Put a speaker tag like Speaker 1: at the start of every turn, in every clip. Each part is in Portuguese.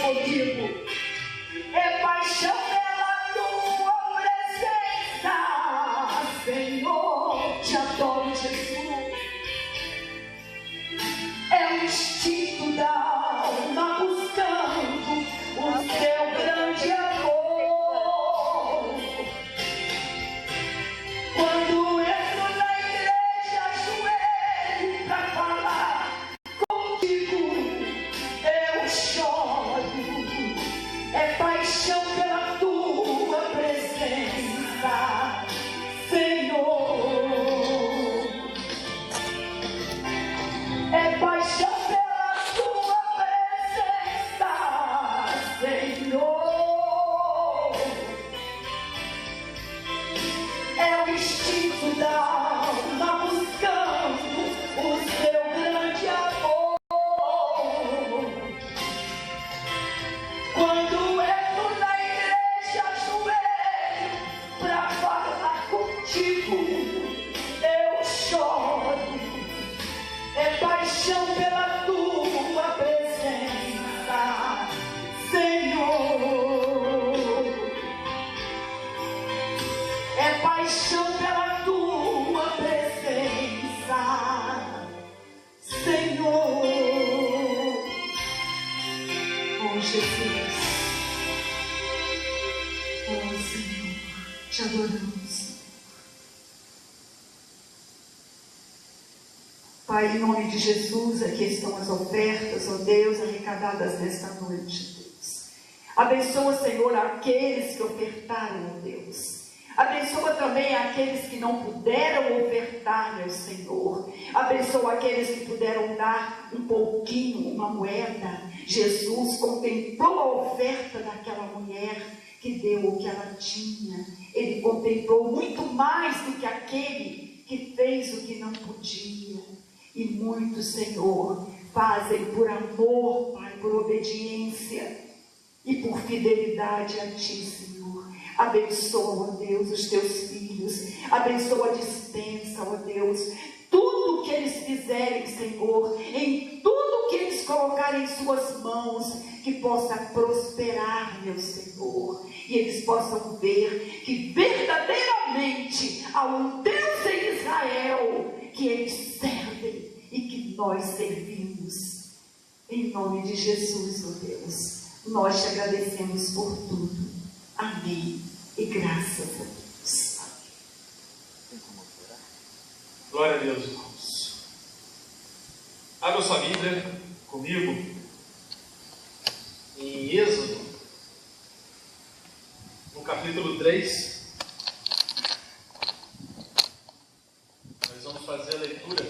Speaker 1: comigo. É paixão pela tua presença, Senhor, te adoro, Jesus. É o instinto da alma buscando o teu grande amor. Quando entro na igreja, ajoelho pra falar contigo, eu choro. É paixão pela tua presença, Senhor. É paixão pela tua presença, Senhor. É o instinto da alma buscando o seu grande amor. Quando entro na igreja, ajoelho pra falar contigo, eu choro. É paixão pela tua presença, Senhor. É paixão pela tua presença, Senhor. Oh, Jesus. Oh, Senhor, te adoramos. Pai, em nome de Jesus, aqui estão as ofertas, ó Deus, arrecadadas nesta noite, Deus. Abençoa, Senhor, aqueles que ofertaram, ó Deus. Abençoa também aqueles que não puderam ofertar, meu Senhor. Abençoa aqueles que puderam dar um pouquinho, uma moeda. Jesus contemplou a oferta daquela mulher que deu o que ela tinha. Ele contemplou muito mais do que aquele que fez o que não podia. E muitos, Senhor, fazem por amor, Pai, por obediência e por fidelidade a Ti, Senhor. Abençoa, ó Deus, os Teus filhos. Abençoa a dispensa, ó Deus. Tudo que eles fizerem, Senhor, em tudo que eles colocarem em suas mãos, que possa prosperar, meu Senhor. E eles possam ver que verdadeiramente há um Deus em Israel que eles servem e que nós servimos. Em nome de Jesus, ó Deus, nós te agradecemos por tudo. Amém. E graças a Deus.
Speaker 2: Glória a Deus, irmãos. Abra sua Bíblia comigo em Êxodo, no capítulo 3. Nós vamos fazer a leitura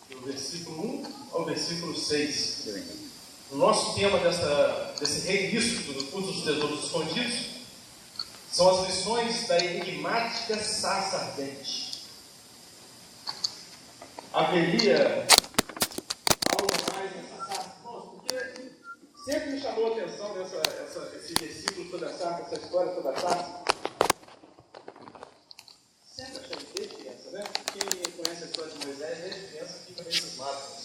Speaker 2: do versículo 1 ao versículo 6. O nosso tema desse reinício do curso dos tesouros escondidos são as lições da enigmática sarça ardente. Haveria algo mais nessa sarça? Irmãos, porque sempre me chamou a atenção esse versículo sobre a sarça, essa história sobre a sarça. Sempre achei desde criança, né? Quem conhece a história de Moisés, desde criança fica meio cismado.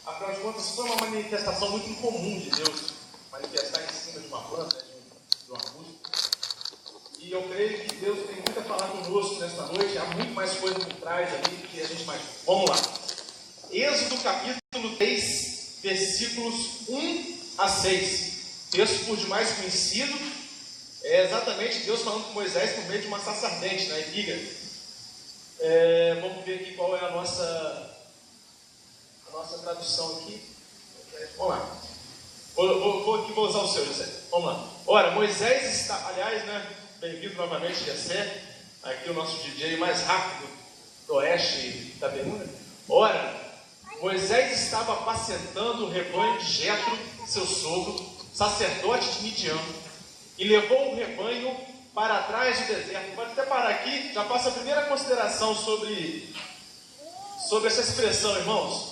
Speaker 2: Afinal de contas, foi uma manifestação muito incomum de Deus, manifestar em cima de uma planta, de um arbusto. E eu creio que Deus tem muito a falar conosco nesta noite. Há muito mais coisa por trás ali que a gente mais... Vamos lá. Êxodo capítulo 3, versículos 1 a 6. Texto por demais conhecido. É exatamente Deus falando com Moisés por meio de uma sarça ardente, na espiga. Vamos ver aqui qual é a nossa tradução aqui. Vamos lá. Vou usar o seu, José. Vamos lá. Ora, Moisés está... Aliás, né? Bem-vindo novamente, Jessé. Aqui o nosso DJ mais rápido do oeste da Bermuda. Ora, Moisés estava apacentando o rebanho de Jetro, seu sogro, sacerdote de Midian, e levou o rebanho para trás do deserto. Pode até parar aqui, já passa a primeira consideração sobre essa expressão, irmãos.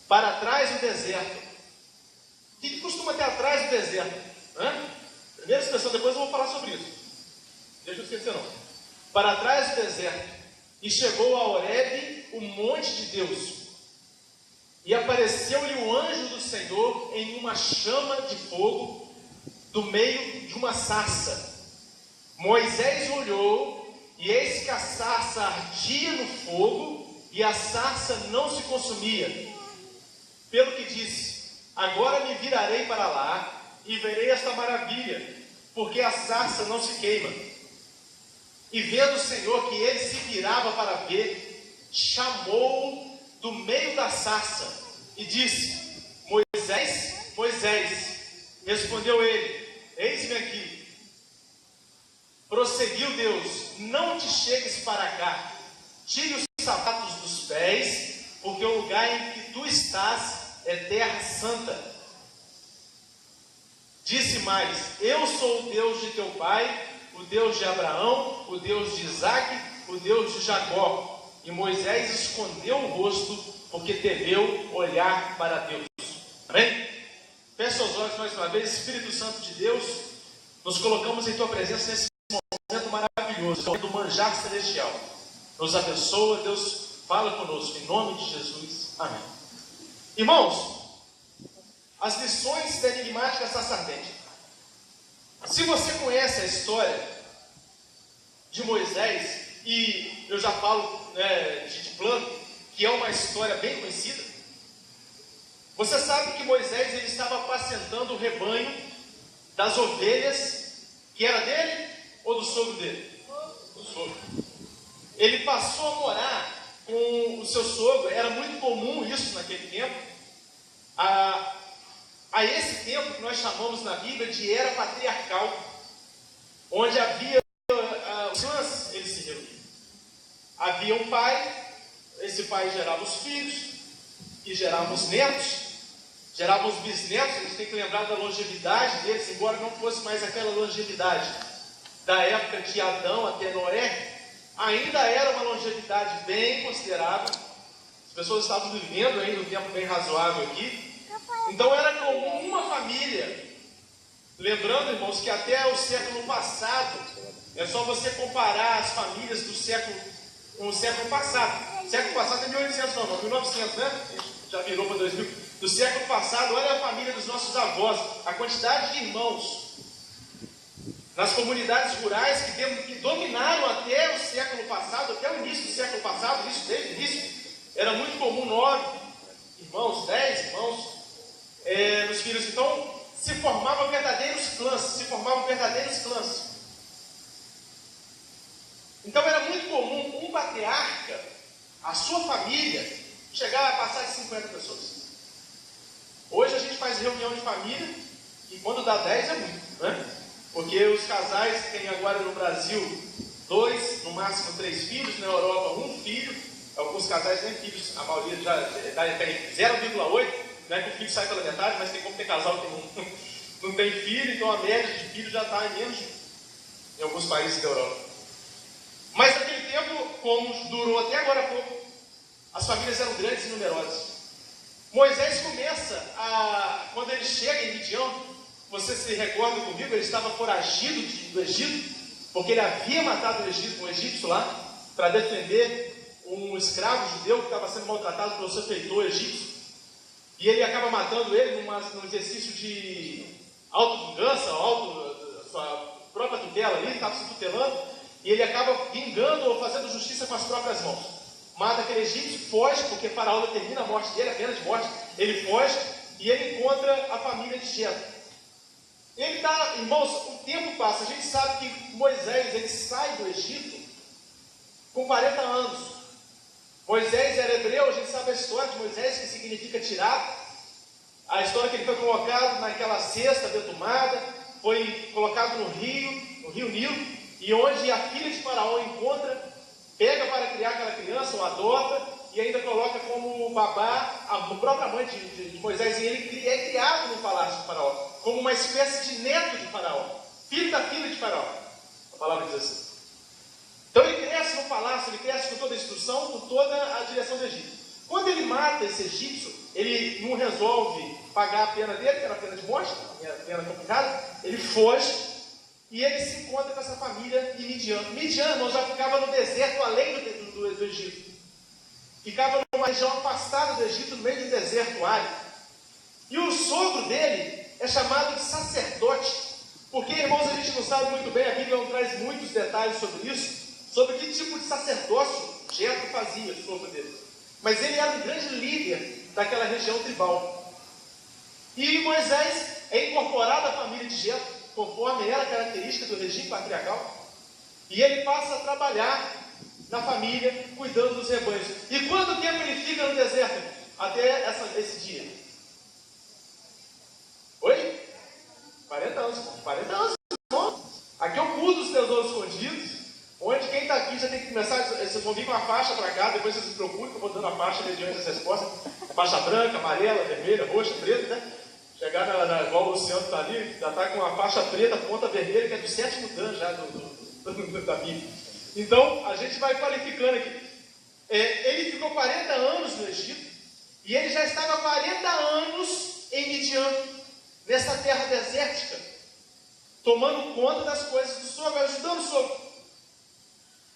Speaker 2: Para trás do deserto. O que costuma ter atrás do deserto? Primeira expressão, depois eu vou falar sobre isso. Deixa eu esquecer não. Para trás do deserto. E chegou a Horebe, o monte de Deus. E apareceu-lhe o anjo do Senhor em uma chama de fogo do meio de uma sarça. Moisés olhou, e eis que a sarça ardia no fogo, e a sarça não se consumia. Pelo que disse: agora me virarei para lá, e verei esta maravilha, porque a sarça não se queima. E vendo o Senhor que ele se virava para ver, chamou-o do meio da sarça, e disse: Moisés, Moisés. Respondeu ele: eis-me aqui. Prosseguiu Deus: não te chegues para cá, tire os sapatos dos pés, porque o lugar em que tu estás é terra santa. Disse mais: eu sou o Deus de teu pai, o Deus de Abraão, o Deus de Isaque, o Deus de Jacó. E Moisés escondeu o rosto, porque temeu olhar para Deus. Amém? Feche seus olhos mais uma vez. Espírito Santo de Deus, nos colocamos em tua presença nesse momento maravilhoso, do manjar celestial. Nos abençoa, Deus, fala conosco, em nome de Jesus. Amém. Irmãos, as lições da enigmática sarça ardente. Se você conhece a história de Moisés, e eu já falo de plano, que é uma história bem conhecida, você sabe que Moisés ele estava apacentando o rebanho das ovelhas, que era dele ou do sogro dele? Do sogro. Ele passou a morar com o seu sogro, era muito comum isso naquele tempo, a esse tempo que nós chamamos na Bíblia de era patriarcal, onde havia os clãs, eles se reuniam. Havia um pai, esse pai gerava os filhos, que geravam os netos, geravam os bisnetos. A gente tem que lembrar da longevidade deles, embora não fosse mais aquela longevidade da época de Adão até Noé, ainda era uma longevidade bem considerável. As pessoas estavam vivendo ainda um tempo bem razoável aqui. Então era comum uma família. Lembrando, irmãos, que até o século passado, é só você comparar as famílias do século com o século passado. O século passado é 1800, não, 1900, né? Já virou para 2000. Do século passado, olha a família dos nossos avós, a quantidade de irmãos nas comunidades rurais que dominaram até o século passado, até o início do século passado, isso desde o início, era muito comum 9 irmãos, 10 irmãos nos filhos. Então, se formavam verdadeiros clãs. Então, era muito comum um patriarca, a sua família, chegar a passar de 50 pessoas. Hoje a gente faz reunião de família e quando dá 10 é muito, né? Porque os casais que tem agora no Brasil 2, no máximo 3 filhos, na Europa 1 filho, alguns casais nem filhos, a maioria já tem 0,8, né, que o filho sai pela metade, mas tem como ter casal que não tem filho, então a média de filho já está em menos em alguns países da Europa. Mas naquele tempo, como durou até agora há pouco, as famílias eram grandes e numerosas. Moisés começa quando ele chega em Midian, você se recorda comigo, ele estava foragido do Egito, porque ele havia matado um egípcio lá, para defender um escravo judeu que estava sendo maltratado pelo seu feitor egípcio, e ele acaba matando ele num exercício de autovingança, sua própria tutela ali, ele estava se tutelando, e ele acaba vingando ou fazendo justiça com as próprias mãos. Mata aquele egípcio, foge, porque Faraó determina a morte dele, a pena de morte, ele foge, e ele encontra a família de Jetro. Ele está, irmãos, o tempo passa, a gente sabe que Moisés, ele sai do Egito com 40 anos. Moisés era hebreu, a gente sabe a história de Moisés, que significa tirado. A história que ele foi colocado naquela cesta betumada, foi colocado no rio Nilo, e onde a filha de Faraó encontra, pega para criar aquela criança, ou adota, e ainda coloca como babá a própria mãe de Moisés, e ele é criado no palácio de Faraó, como uma espécie de neto de Faraó, filho da filha de Faraó, a palavra diz assim. Então ele cresce no palácio, ele cresce com toda a instrução, com toda a direção do Egito. Quando ele mata esse egípcio, ele não resolve pagar a pena dele, que era a pena de morte, a pena complicada, ele foge, e ele se encontra com essa família em Midian. Midian já ficava no deserto além do Egito. Ficava numa região afastada do Egito, no meio do deserto árido. E o sogro dele é chamado de sacerdote, porque, irmãos, a gente não sabe muito bem, a Bíblia não traz muitos detalhes sobre isso, sobre que tipo de sacerdócio Jetro fazia, o sogro dele. Mas ele era um grande líder daquela região tribal. E Moisés é incorporado à família de Jetro, conforme era a característica do regime patriarcal, e ele passa a trabalhar na família, cuidando dos rebanhos. E quanto tempo ele fica no deserto? Até esse dia? Oi? 40 anos. 40 anos, irmão. Aqui é o culto dos tesouros escondidos, onde quem está aqui já tem que começar. Vocês vão vir com uma faixa para cá, depois vocês se preocupem, que eu vou dando a faixa mediante as respostas. Faixa branca, amarela, vermelha, roxa, preta, né? Chegar igual o Luciano está ali, já está com uma faixa preta, ponta vermelha, que é do 7º dan já da Bíblia. Então, a gente vai qualificando aqui. Ele ficou 40 anos no Egito, e ele já estava 40 anos em Midian, nessa terra desértica, tomando conta das coisas do sogro, ajudando o sogro.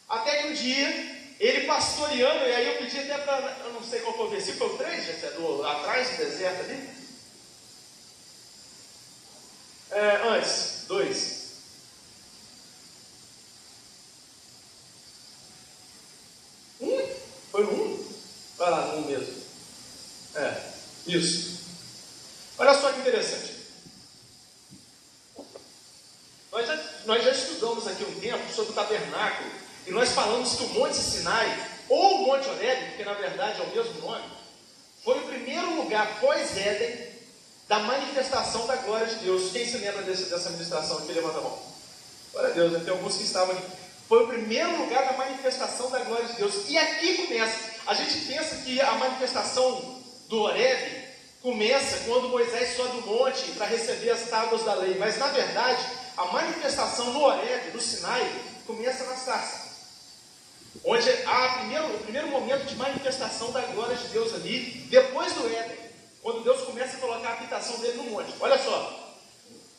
Speaker 2: Até que um dia, ele pastoreando, e aí eu pedi até para, eu não sei qual foi o versículo, foi o 3, gente, atrás do deserto ali. Antes, 2. Foi no 1? Vai lá, no 1 mesmo. Isso. Olha só que interessante. Nós já estudamos aqui um tempo sobre o tabernáculo, e nós falamos que o Monte Sinai, ou o Monte Horebe, porque na verdade é o mesmo nome, foi o primeiro lugar pós-Éden da manifestação da glória de Deus. Quem se lembra dessa ministração aqui? Levanta a mão. Glória a Deus, né? Tem alguns que estavam aqui. Foi o primeiro lugar da manifestação da glória de Deus. E aqui começa. A gente pensa que a manifestação do Horebe começa quando Moisés sobe do monte para receber as tábuas da lei. Mas na verdade, a manifestação no Horebe, no Sinai, começa na sarça, onde há o primeiro momento de manifestação da glória de Deus ali, depois do Éden, quando Deus começa a colocar a habitação dele no monte. Olha só,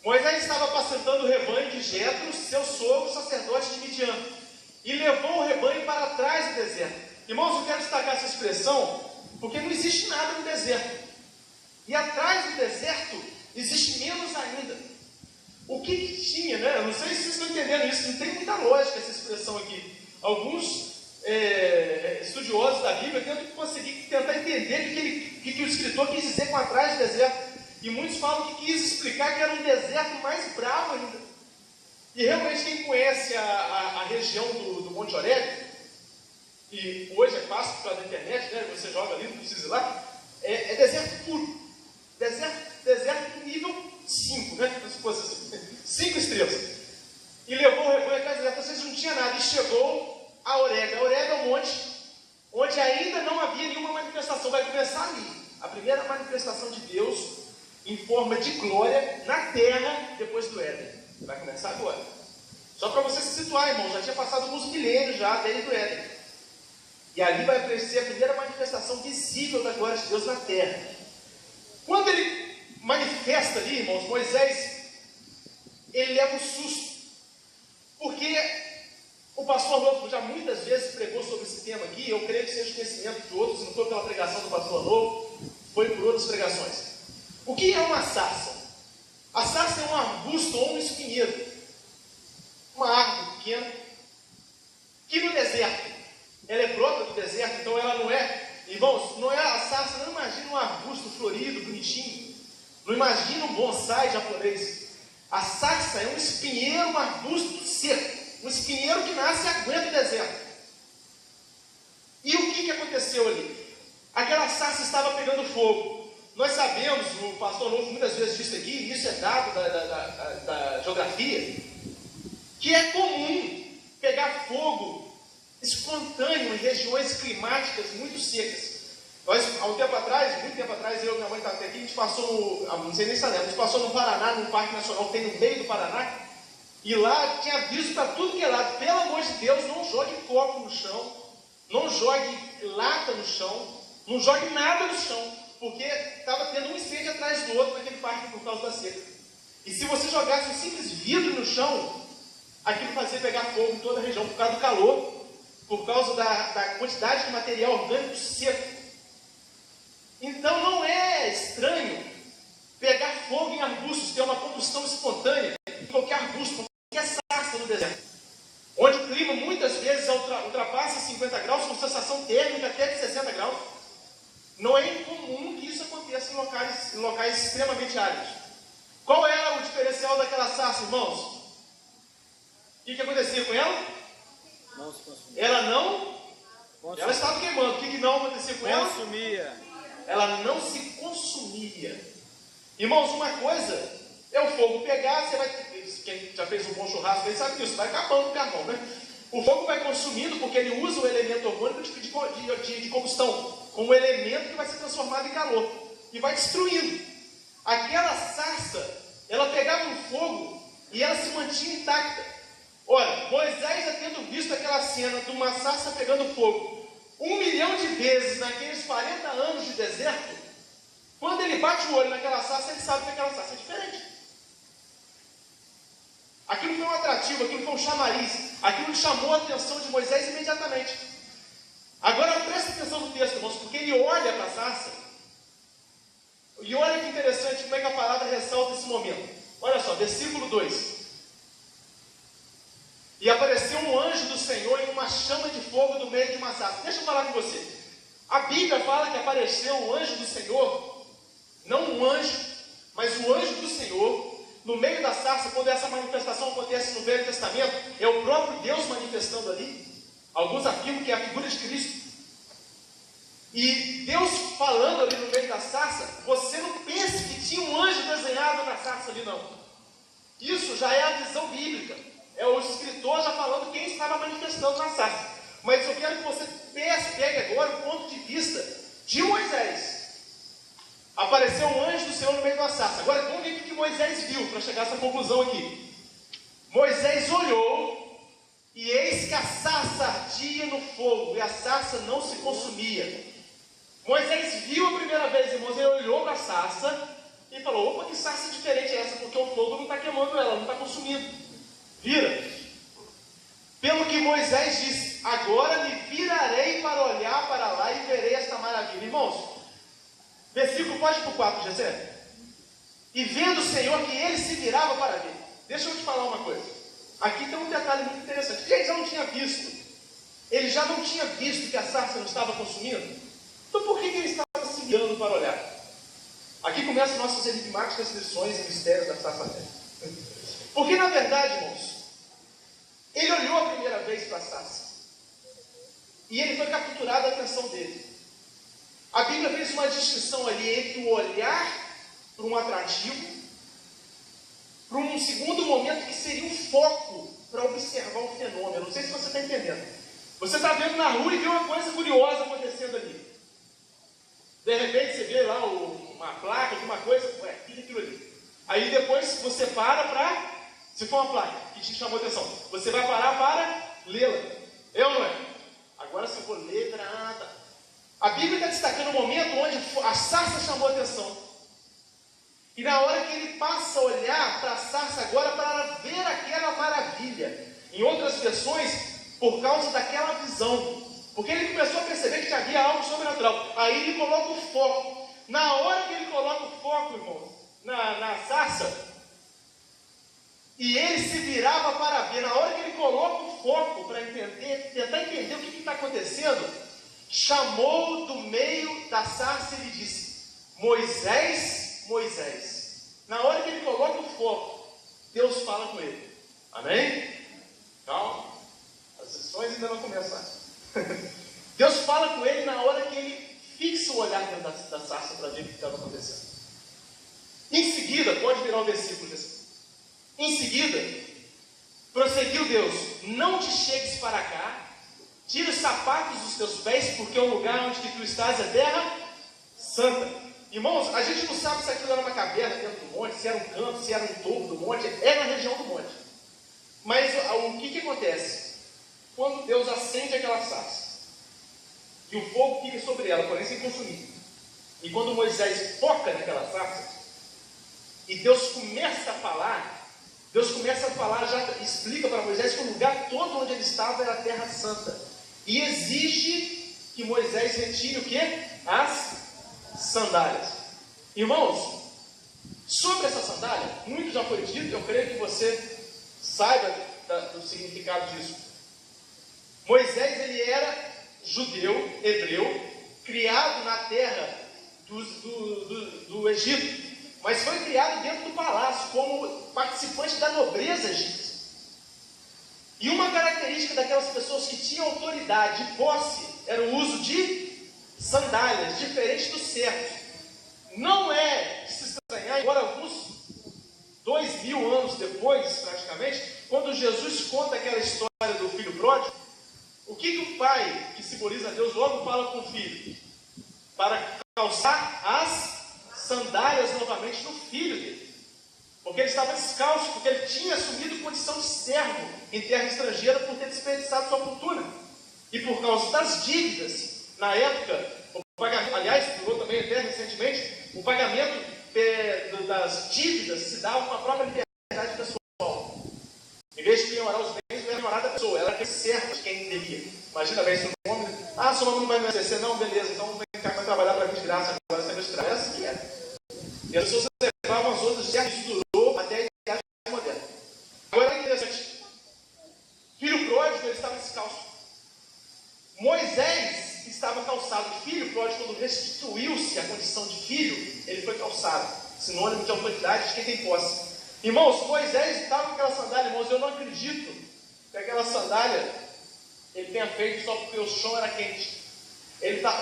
Speaker 2: Moisés estava apacentando o rebanho de Jetro, seu sogro, sacerdote de Midian, e levou o rebanho para trás do deserto. Irmãos, eu quero destacar essa expressão, porque não existe nada no deserto, e atrás do deserto existe menos ainda. O que tinha, né? Eu não sei se vocês estão entendendo isso, não tem muita lógica essa expressão aqui. Alguns estudiosos da Bíblia tentar entender o que o escritor quis dizer com atrás do deserto. E muitos falam que quis explicar que era um deserto mais bravo ainda. E realmente quem conhece a região do Monte Horebe, e hoje é fácil por causa da internet, né? Você joga ali, não precisa ir lá, é deserto puro. Deserto nível 5, né? Se fosse assim, 5 estrelas. E levou o rebanho atrás do deserto, ou seja, não tinha nada, e chegou a Horebe. A Horebe é um monte onde ainda não havia nenhuma manifestação. Vai começar ali. A primeira manifestação de Deus em forma de glória na terra depois do Éden. Vai começar agora. Só para você se situar, irmão. Já tinha passado alguns milênios já desde o Éden. E ali vai aparecer a primeira manifestação visível da glória de Deus na terra. Quando ele manifesta ali, irmãos, Moisés, ele leva um susto. Porque o pastor Novo já muitas vezes pregou sobre esse tema aqui, eu creio que seja conhecimento de todos, não foi pela pregação do pastor Novo, foi por outras pregações. O que é uma sarça? A sarça é um arbusto ou um espinheiro, uma árvore pequena, que no deserto, ela é própria do deserto, então ela não é, irmãos, não é a sarça, não imagina um arbusto florido, bonitinho, não imagina um bonsai japonês. A sarça é um espinheiro, um arbusto seco. Um espinheiro que nasce e aguenta o deserto. E o que aconteceu ali? Aquela sarça estava pegando fogo. Nós sabemos, o pastor Novo muitas vezes disse aqui, isso é dado da geografia, que é comum pegar fogo espontâneo em regiões climáticas muito secas. Nós, há um tempo atrás, muito tempo atrás, eu e minha mãe estavam aqui, a gente passou não sei nem se lembra, a gente passou no Paraná, num parque nacional que tem no meio do Paraná, e lá tinha aviso para tudo que é lado. Pelo amor de Deus, não jogue copo no chão, não jogue lata no chão, não jogue nada no chão, porque estava tendo um incêndio atrás do outro naquele parque por causa da seca. E se você jogasse um simples vidro no chão, aquilo fazia pegar fogo em toda a região por causa do calor, por causa da quantidade de material orgânico seco. Então não é estranho pegar fogo em arbustos, ter uma combustão espontânea em qualquer arbusto, qualquer sarça no deserto, onde o clima muitas vezes ultrapassa 50 graus, com sensação térmica até de 60 graus. Não é incomum que isso aconteça em locais extremamente áridos. Qual era o diferencial daquela sarça, irmãos? O que acontecia com ela?
Speaker 3: Não se consumia.
Speaker 2: Ela estava queimando. O que não acontecia com ela?
Speaker 3: Consumia.
Speaker 2: Ela não se consumia. Irmãos, uma coisa é o fogo pegar, você vai, quem já fez um bom churrasco aí sabe disso, vai acabando o carvão, né? O fogo vai consumindo porque ele usa o elemento orgânico de combustão como elemento que vai ser transformado em calor e vai destruindo. Aquela sarça, ela pegava um fogo e ela se mantinha intacta. Ora, Moisés, já tendo visto aquela cena de uma sarça pegando fogo 1 milhão de vezes naqueles 40 anos de deserto, quando ele bate o olho naquela sarça, ele sabe que aquela sarça é diferente. Aquilo foi um atrativo, aquilo foi um chamariz, aquilo chamou a atenção de Moisés imediatamente. Agora presta atenção no texto, irmãos, porque ele olha para a sarça, e olha que interessante como é que a palavra ressalta esse momento. Olha só, versículo 2. E apareceu um anjo do Senhor em uma chama de fogo no meio de uma sarça. Deixa eu falar com você. A Bíblia fala que apareceu um anjo do Senhor, não um anjo, mas o anjo do Senhor, no meio da sarça. Quando essa manifestação acontece no Velho Testamento, é o próprio Deus manifestando ali. Alguns afirmam que é a figura de Cristo. E Deus falando ali no meio da sarça, você não pense que tinha um anjo desenhado na sarça ali, não. Isso já é a visão bíblica. É o escritor já falando quem estava manifestando na sarça. Mas eu quero que você pegue agora o ponto de vista de Moisés. Apareceu um anjo do Senhor no meio da sarça. Agora vamos ver o que Moisés viu para chegar a essa conclusão aqui. Moisés olhou e eis que a sarça ardia no fogo e a sarça não se consumia. Moisés viu a primeira vez, irmãos, ele olhou para a sarça e falou: opa, que sarça diferente é essa? Porque o fogo não está queimando ela, não está consumindo. Vira. Pelo que Moisés disse: agora me virarei para olhar para lá e verei esta maravilha. Irmãos, versículo, pode ir para o 4, José. E vendo o Senhor que ele se virava para ver. Deixa eu te falar uma coisa. Aqui tem um detalhe muito interessante. Ele já não tinha visto. Ele já não tinha visto que a sarça não estava consumindo. Então por que ele estava se virando para olhar? Aqui começam nossas enigmáticas lições e mistérios da sarça velha. Porque na verdade, irmãos, ele olhou a primeira vez para a sarça. E ele foi capturado a atenção dele. A Bíblia fez uma distinção ali entre o olhar para um atrativo, para um segundo momento que seria um foco para observar um fenômeno. Não sei se você está entendendo. Você está vendo na rua e vê uma coisa curiosa acontecendo ali. De repente você vê lá uma placa, alguma coisa, ué, o que é aquilo ali? Aí depois você para, se for uma placa que te chamou a atenção, você vai parar para lê-la. Eu não é? Agora se for letra, tá. A Bíblia está destacando um momento onde a sarça chamou a atenção. E na hora que ele passa a olhar para a sarça agora para ver aquela maravilha. Em outras versões, por causa daquela visão. Porque ele começou a perceber que havia algo sobrenatural. Aí ele coloca o foco. Na hora que ele coloca o foco, irmãos, na sarça, e ele se virava para ver. Na hora que ele coloca o foco para tentar entender o que está acontecendo, chamou do meio da sarça e lhe disse: Moisés, Moisés. Na hora que ele coloca o foco, Deus fala com ele. Amém? Calma, as lições ainda não começaram. Deus fala com ele na hora que ele fixa o olhar dentro da sarça para ver o que estava acontecendo. Em seguida, pode virar o versículo assim. Em seguida, prosseguiu Deus: não te chegues para cá, tira os sapatos dos teus pés, porque o lugar onde tu estás é terra santa. Irmãos, a gente não sabe se aquilo era uma caverna dentro do monte, se era um canto, se era um topo do monte, era na região do monte. Mas o que acontece? Quando Deus acende aquela sarça, e o fogo fica sobre ela, porém sem consumir. E quando Moisés foca naquela sarça, e Deus começa a falar, já explica para Moisés que o lugar todo onde ele estava era a terra santa. E exige que Moisés retire o quê? As sandálias. Irmãos, sobre essa sandália, muito já foi dito, eu creio que você saiba do significado disso. Moisés, ele era judeu, hebreu, criado na terra do Egito, mas foi criado dentro do palácio, como participante da nobreza egípcia. E uma característica daquelas pessoas que tinham autoridade e posse era o uso de sandálias, diferente do certo. Não é de se estranhar, embora alguns 2000 anos depois, praticamente, quando Jesus conta aquela história do filho pródigo, o que o pai, que simboliza Deus, logo fala com o filho? Para calçar as sandálias novamente no filho dele. Porque ele estava descalço, porque ele tinha assumido condição de servo em terra estrangeira por ter desperdiçado sua fortuna. E por causa das dívidas, na época, o pagamento, aliás, durou também até recentemente, o pagamento das dívidas se dava com a própria liberdade pessoal. Em vez de penhorar os bens, não penhorar da pessoa, ela era certa de quem devia. Imagina bem, se o homem, seu nome não vai me acontecer, não, beleza, então vem cá para trabalhar para mim de graça, agora você é meu escravo. É assim que é. E as pessoas levavam as outras de isso durou até a idade moderna. Agora é interessante. Filho pródigo, ele estava descalço. Moisés estava calçado. Filho pródigo, quando restituiu-se a condição de filho, ele foi calçado. Sinônimo de autoridade de quem tem posse. Irmãos, Moisés estava com aquela sandália, irmãos, eu não acredito que aquela sandália ele tenha feito só porque o chão era quente.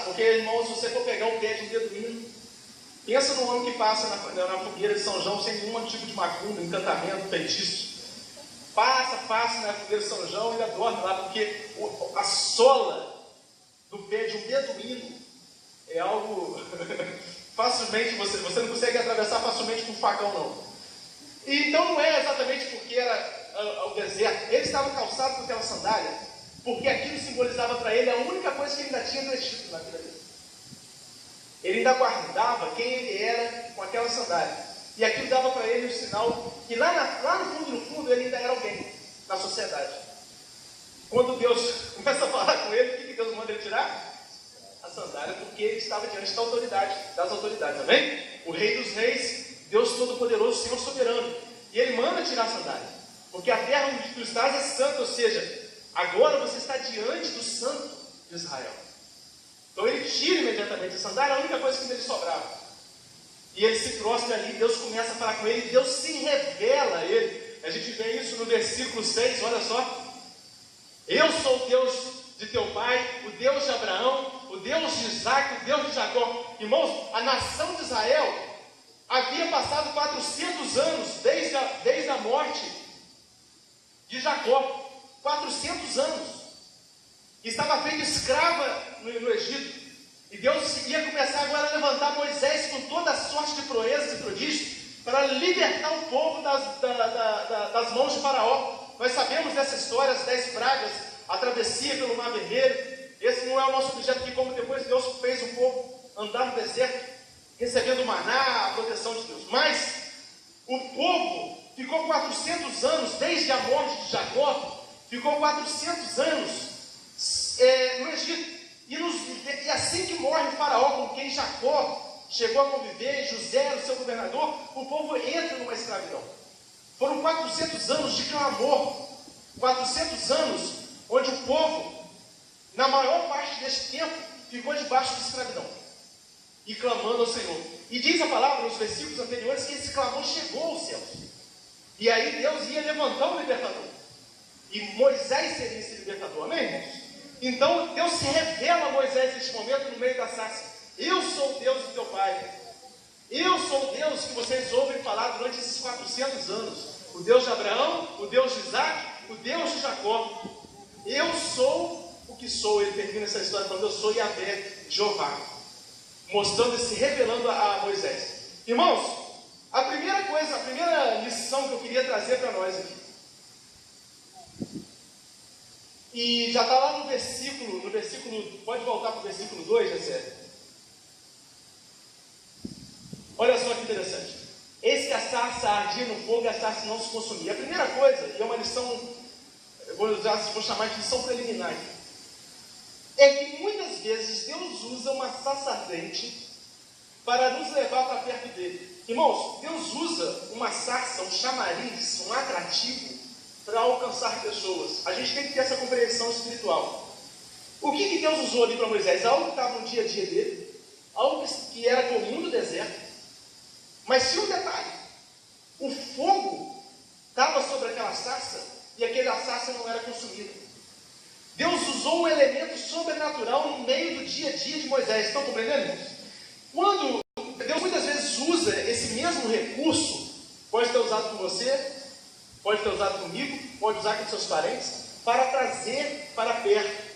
Speaker 2: Porque, irmãos, se você for pegar o pé de um beduíno, pensa no homem que passa na fogueira de São João sem nenhum tipo de macumba, encantamento, feitiço. Passa na fogueira de São João e ainda dorme lá, porque a sola do pé de um beduíno é algo facilmente, você não consegue atravessar facilmente com um facão, não. E então não é exatamente porque era o deserto. Ele estava calçado com aquela sandália, porque aquilo simbolizava para ele a única coisa que ele ainda tinha do Egito na vida dele. Ele ainda guardava quem ele era com aquela sandália. E aquilo dava para ele um sinal que lá no fundo, ele ainda era alguém na sociedade. Quando Deus começa a falar com ele, o que Deus manda ele tirar? A sandália, porque ele estava diante da autoridade, das autoridades, amém? O Rei dos Reis, Deus Todo-Poderoso, Senhor Soberano. E ele manda tirar a sandália, porque a terra onde tu estás é santa, ou seja, agora você está diante do Santo de Israel. Então ele tira imediatamente a sandália, a única coisa que dele sobrava. E ele se prostra ali, Deus começa a falar com ele, Deus se revela a ele. A gente vê isso no versículo 6, olha só. Eu sou o Deus de teu pai, o Deus de Abraão, o Deus de Isaac, o Deus de Jacó. Irmãos, a nação de Israel havia passado 400 anos desde a morte de Jacó. 400 anos. E estava feita escrava no Egito. E Deus ia começar agora a levantar Moisés com toda a sorte de proezas e prodígios para libertar o povo das mãos de Faraó. Nós sabemos dessa história, as 10 pragas, a travessia pelo Mar Vermelho. Esse não é o nosso objeto aqui, como depois Deus fez o povo andar no deserto, recebendo maná, a proteção de Deus. Mas o povo ficou 400 anos, desde a morte de Jacó, ficou 400 anos no Egito. E assim que morre o faraó com quem Jacó chegou a conviver, José era o seu governador, o povo entra numa escravidão. Foram 400 anos de clamor, 400 anos onde o povo, na maior parte deste tempo, ficou debaixo de escravidão e clamando ao Senhor. E diz a palavra nos versículos anteriores que esse clamor chegou aos céus. E aí Deus ia levantar o libertador. E Moisés seria esse libertador, amém, irmãos? Então Deus se revela a Moisés neste momento no meio da sarça. Eu sou o Deus do teu pai. Eu sou o Deus que vocês ouvem falar durante esses 400 anos. O Deus de Abraão, o Deus de Isaac, o Deus de Jacó. Eu sou o que sou. Ele termina essa história falando: eu sou Yahvé, Jeová. Mostrando e se revelando a Moisés. Irmãos, a primeira lição que eu queria trazer para nós aqui. E já está lá no versículo, pode voltar para o versículo 2, Jessé? Olha só que interessante. Eis que a sarça ardia no fogo e a sarça não se consumia. A primeira coisa, e é uma lição, eu vou chamar de lição preliminar, é que muitas vezes Deus usa uma sarça ardente para nos levar para perto dele. Irmãos, Deus usa uma sarça, um chamariz, um atrativo para alcançar pessoas. A gente tem que ter essa compreensão espiritual. O que Deus usou ali para Moisés? Algo que estava no dia a dia dele, algo que era comum no deserto. Mas se um detalhe, o fogo estava sobre aquela sarça e aquela sarça não era consumida. Deus usou um elemento sobrenatural no meio do dia a dia de Moisés. Estão compreendendo, irmãos? Quando Deus muitas vezes usa esse mesmo recurso, pode ter usado com você, pode ter usado comigo, pode usar com seus parentes, para trazer para perto.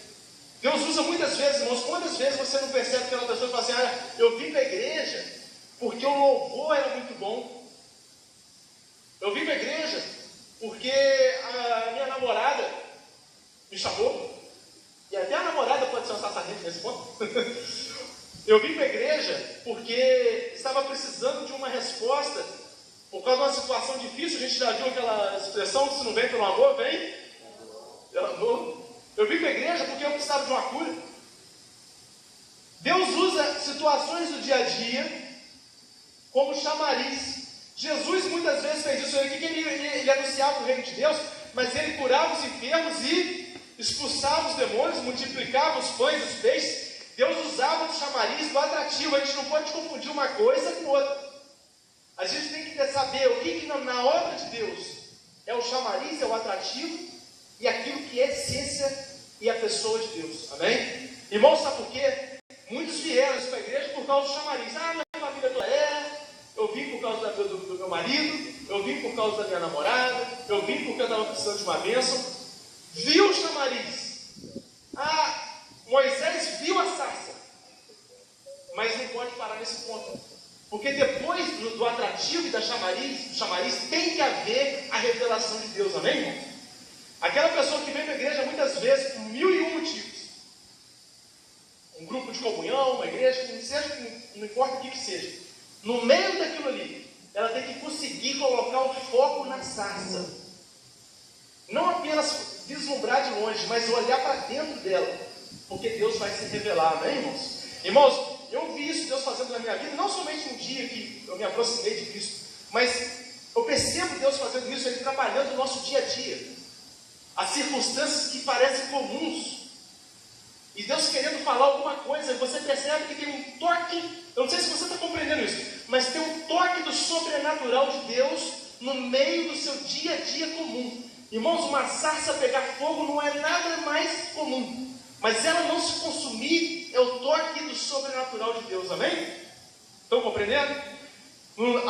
Speaker 2: Deus usa muitas vezes, irmãos. Quantas vezes você não percebe que aquela pessoa fala assim: eu vim para a igreja porque o louvor era muito bom. Eu vim para a igreja porque a minha namorada me chamou. E até a namorada pode ser uma sassarrente nesse ponto. Eu vim para a igreja porque estava precisando de uma resposta por causa de uma situação difícil. A gente já viu aquela expressão: se não vem pelo amor, vem pelo amor. Eu vim para a igreja porque eu precisava de uma cura. Deus usa situações do dia a dia como chamariz. Jesus muitas vezes fez isso aqui, que ele anunciava o reino de Deus, mas ele curava os enfermos e expulsava os demônios, multiplicava os pães e os peixes. Deus usava o chamariz do atrativo. A gente não pode confundir uma coisa com outra. A gente tem que saber o que na obra de Deus é o chamariz, é o atrativo, e aquilo que é a essência e a pessoa de Deus. Amém? Irmãos, sabe por quê? Muitos vieram para a igreja por causa do chamariz. Minha família toda eu vim por causa do meu marido, eu vim por causa da minha namorada, eu vim porque eu estava precisando de uma bênção. Viu o chamariz. Moisés viu a sarça, mas não pode parar nesse ponto, porque depois do atrativo e do chamariz tem que haver a revelação de Deus. Amém, irmão? Aquela pessoa que vem para a igreja muitas vezes por 1001 motivos, um grupo de comunhão, uma igreja, que seja, não importa o que seja, no meio daquilo ali, ela tem que conseguir colocar o foco na sarça, não apenas vislumbrar de longe, mas olhar para dentro dela, porque Deus vai se revelar. Amém, irmãos? Irmãos, eu vi isso Deus fazendo na minha vida, não somente um dia que eu me aproximei de Cristo, mas eu percebo Deus fazendo isso, Ele trabalhando no nosso dia a dia. As circunstâncias que parecem comuns, e Deus querendo falar alguma coisa, você percebe que tem um toque. Eu não sei se você está compreendendo isso, mas tem um toque do sobrenatural de Deus no meio do seu dia a dia comum. Irmãos, uma sarça pegar fogo não é nada mais comum, mas ela não se consumir é o toque do sobrenatural de Deus. Amém? Estão compreendendo?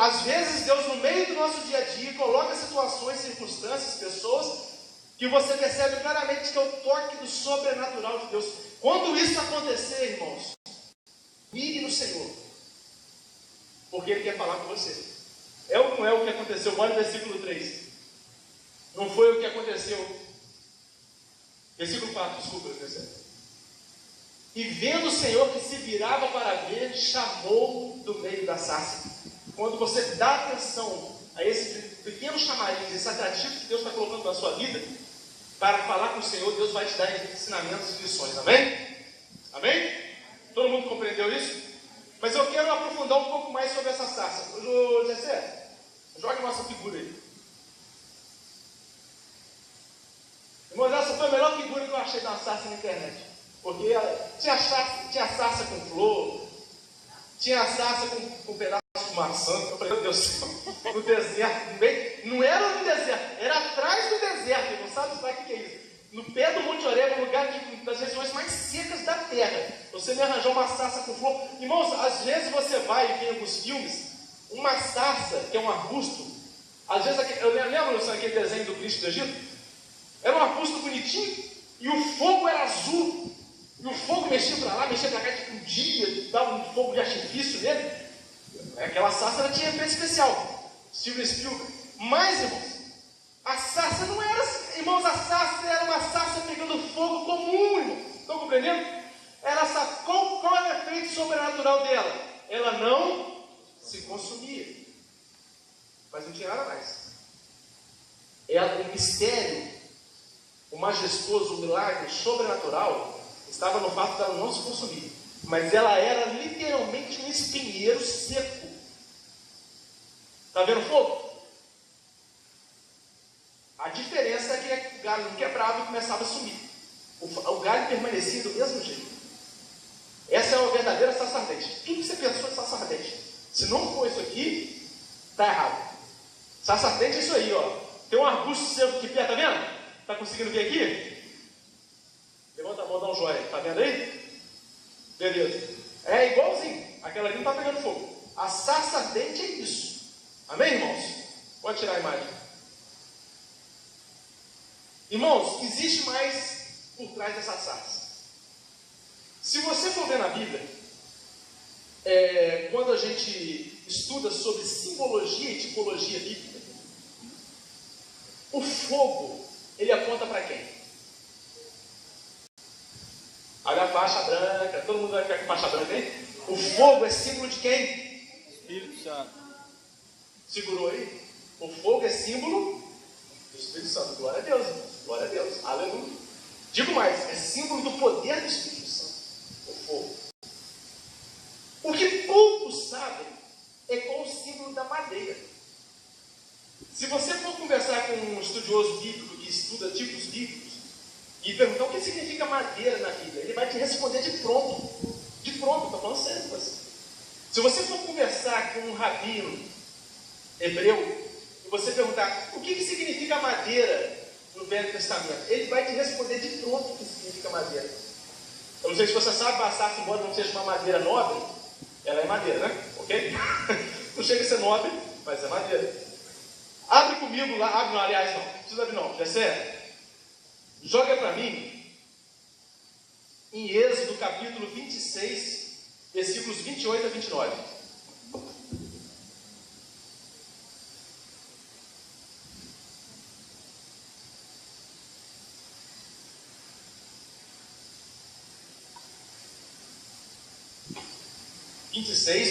Speaker 2: Às vezes Deus, no meio do nosso dia a dia, coloca situações, circunstâncias, pessoas, que você percebe claramente que é o toque do sobrenatural de Deus. Quando isso acontecer, irmãos, mire no Senhor, porque Ele quer falar com você. É ou não é o que aconteceu? Olha o versículo 3. Não foi o que aconteceu. Versículo 4, desculpa, e vendo o Senhor que se virava para ver, chamou do meio da sarça. Quando você dá atenção a esse pequeno chamariz, esse atrativo que Deus está colocando na sua vida, para falar com o Senhor, Deus vai te dar ensinamentos e lições. Amém? Amém? Todo mundo compreendeu isso? Mas eu quero aprofundar um pouco mais sobre essa sarça. Jessé, jogue nossa figura aí. Irmãos, essa foi a melhor figura que eu achei da sarça na internet. Porque tinha sarça com flor, tinha sarça com pedaço de maçã. Eu falei, meu Deus do céu, no deserto, não era no deserto, era atrás do deserto. Não sabe o que é isso? No pé do Monte Oreb, um lugar das regiões mais secas da terra. Você me arranjou uma sarça com flor. Irmãos, às vezes você vai e vê alguns filmes, uma sarça, que é um arbusto. Às vezes, eu lembro aquele desenho do Cristo do Egito? Era um arbusto bonitinho e o fogo era azul. E o fogo mexia para lá, mexia para cá, tipo um dia, dava um fogo de artifício nele. Aquela sarça ela tinha efeito especial. Steven Spielberg. Mas, irmãos, a sarça não era assim. Irmãos, a sarça era uma sarça pegando fogo comum, irmãos. Estão compreendendo? Qual era o efeito sobrenatural dela? Ela não se consumia. Mas não tinha nada mais. O mistério, o majestoso, o milagre sobrenatural estava no fato dela não se consumir. mas ela era literalmente um espinheiro seco. Está vendo o fogo? A diferença é que o galho não quebrava e começava a sumir. O galho permanecia do mesmo jeito. Essa é uma verdadeira sarça ardente. Tudo que você pensou de sarça ardente, se não for isso aqui, está errado. Sarça ardente é isso aí, ó. Tem um arbusto seco aqui perto, tá vendo? Está conseguindo ver aqui? Levanta a mão, dá um joia. Está vendo aí? Beleza. É igualzinho. Aquela ali não está pegando fogo. A sarça ardente é isso. Amém, irmãos? Pode tirar a imagem. Irmãos, existe mais por trás dessa sarça. Se você for ver na Bíblia, quando a gente estuda sobre simbologia e tipologia bíblica, o fogo, ele aponta para quem? Olha a faixa branca, todo mundo vai ficar com faixa branca aí? O fogo é símbolo de quem?
Speaker 3: Espírito Santo.
Speaker 2: Segurou aí? O fogo é símbolo do Espírito Santo. Glória a Deus, irmãos. Glória a Deus. Aleluia. Digo mais, é símbolo do poder do Espírito Santo. O fogo. O que poucos sabem é qual o símbolo da madeira. Se você for conversar com um estudioso bíblico que estuda tipos bíblicos e perguntar o que significa madeira na Bíblia, ele vai te responder de pronto. De pronto, estou falando sério com você. Se você for conversar com um rabino hebreu e você perguntar o que significa madeira no Velho Testamento, ele vai te responder de pronto o que significa madeira. Eu não sei se você sabe, a sarça, embora não seja uma madeira nobre, ela é madeira, né? Ok? Não chega a ser nobre, mas é madeira. Abre comigo lá, abre não, aliás não, não precisa abrir não, já sério. Joga para mim em Êxodo capítulo 26, versículos 28 a 29.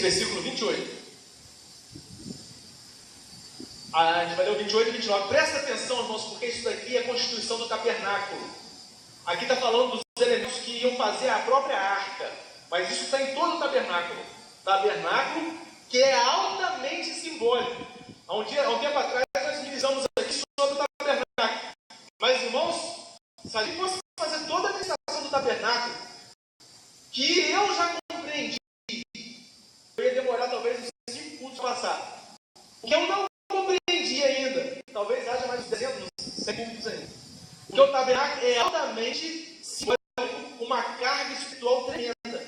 Speaker 2: Versículo 28. A gente vai ler o 28 e 29. Presta atenção, irmãos, porque isso daqui é a constituição do tabernáculo. Aqui está falando dos elementos que iam fazer a própria arca. Mas isso está em todo o tabernáculo. Tabernáculo que é altamente simbólico. Há um tempo atrás nós ministramos aqui sobre o tabernáculo. Mas, irmãos, se a gente fosse fazer toda a administração do tabernáculo, que eu já compreendi, eu ia demorar talvez uns 5 cultos para passar. O que eu não compreendi ainda, talvez haja mais de 200, 100 cultos ainda. Porque o tabernáculo é altamente simbólico, uma carga espiritual tremenda.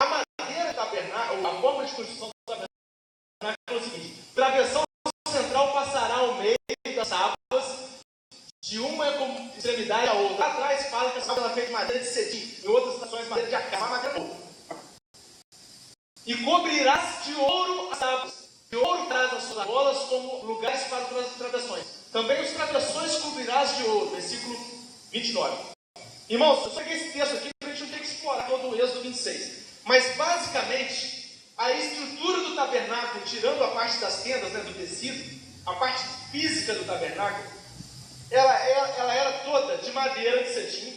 Speaker 2: A madeira do tabernáculo, a forma de construção do tabernáculo é o seguinte: travessão central passará ao meio das tábuas, de uma extremidade à outra. Lá atrás fala que essa tábua é feita de madeira de cetim, em outras estações madeira de acá, uma madeira boa. E cobrirás de ouro as tábuas. De ouro traz as suas argolas como lugares para as travessões. Também os travessões cobrirás de ouro. Versículo 29. Irmãos, eu só peguei esse texto aqui para a gente não ter que explorar todo o Êxodo 26. Mas, basicamente, a estrutura do tabernáculo, tirando a parte das tendas, né, do tecido, a parte física do tabernáculo, ela era toda de madeira de cetim,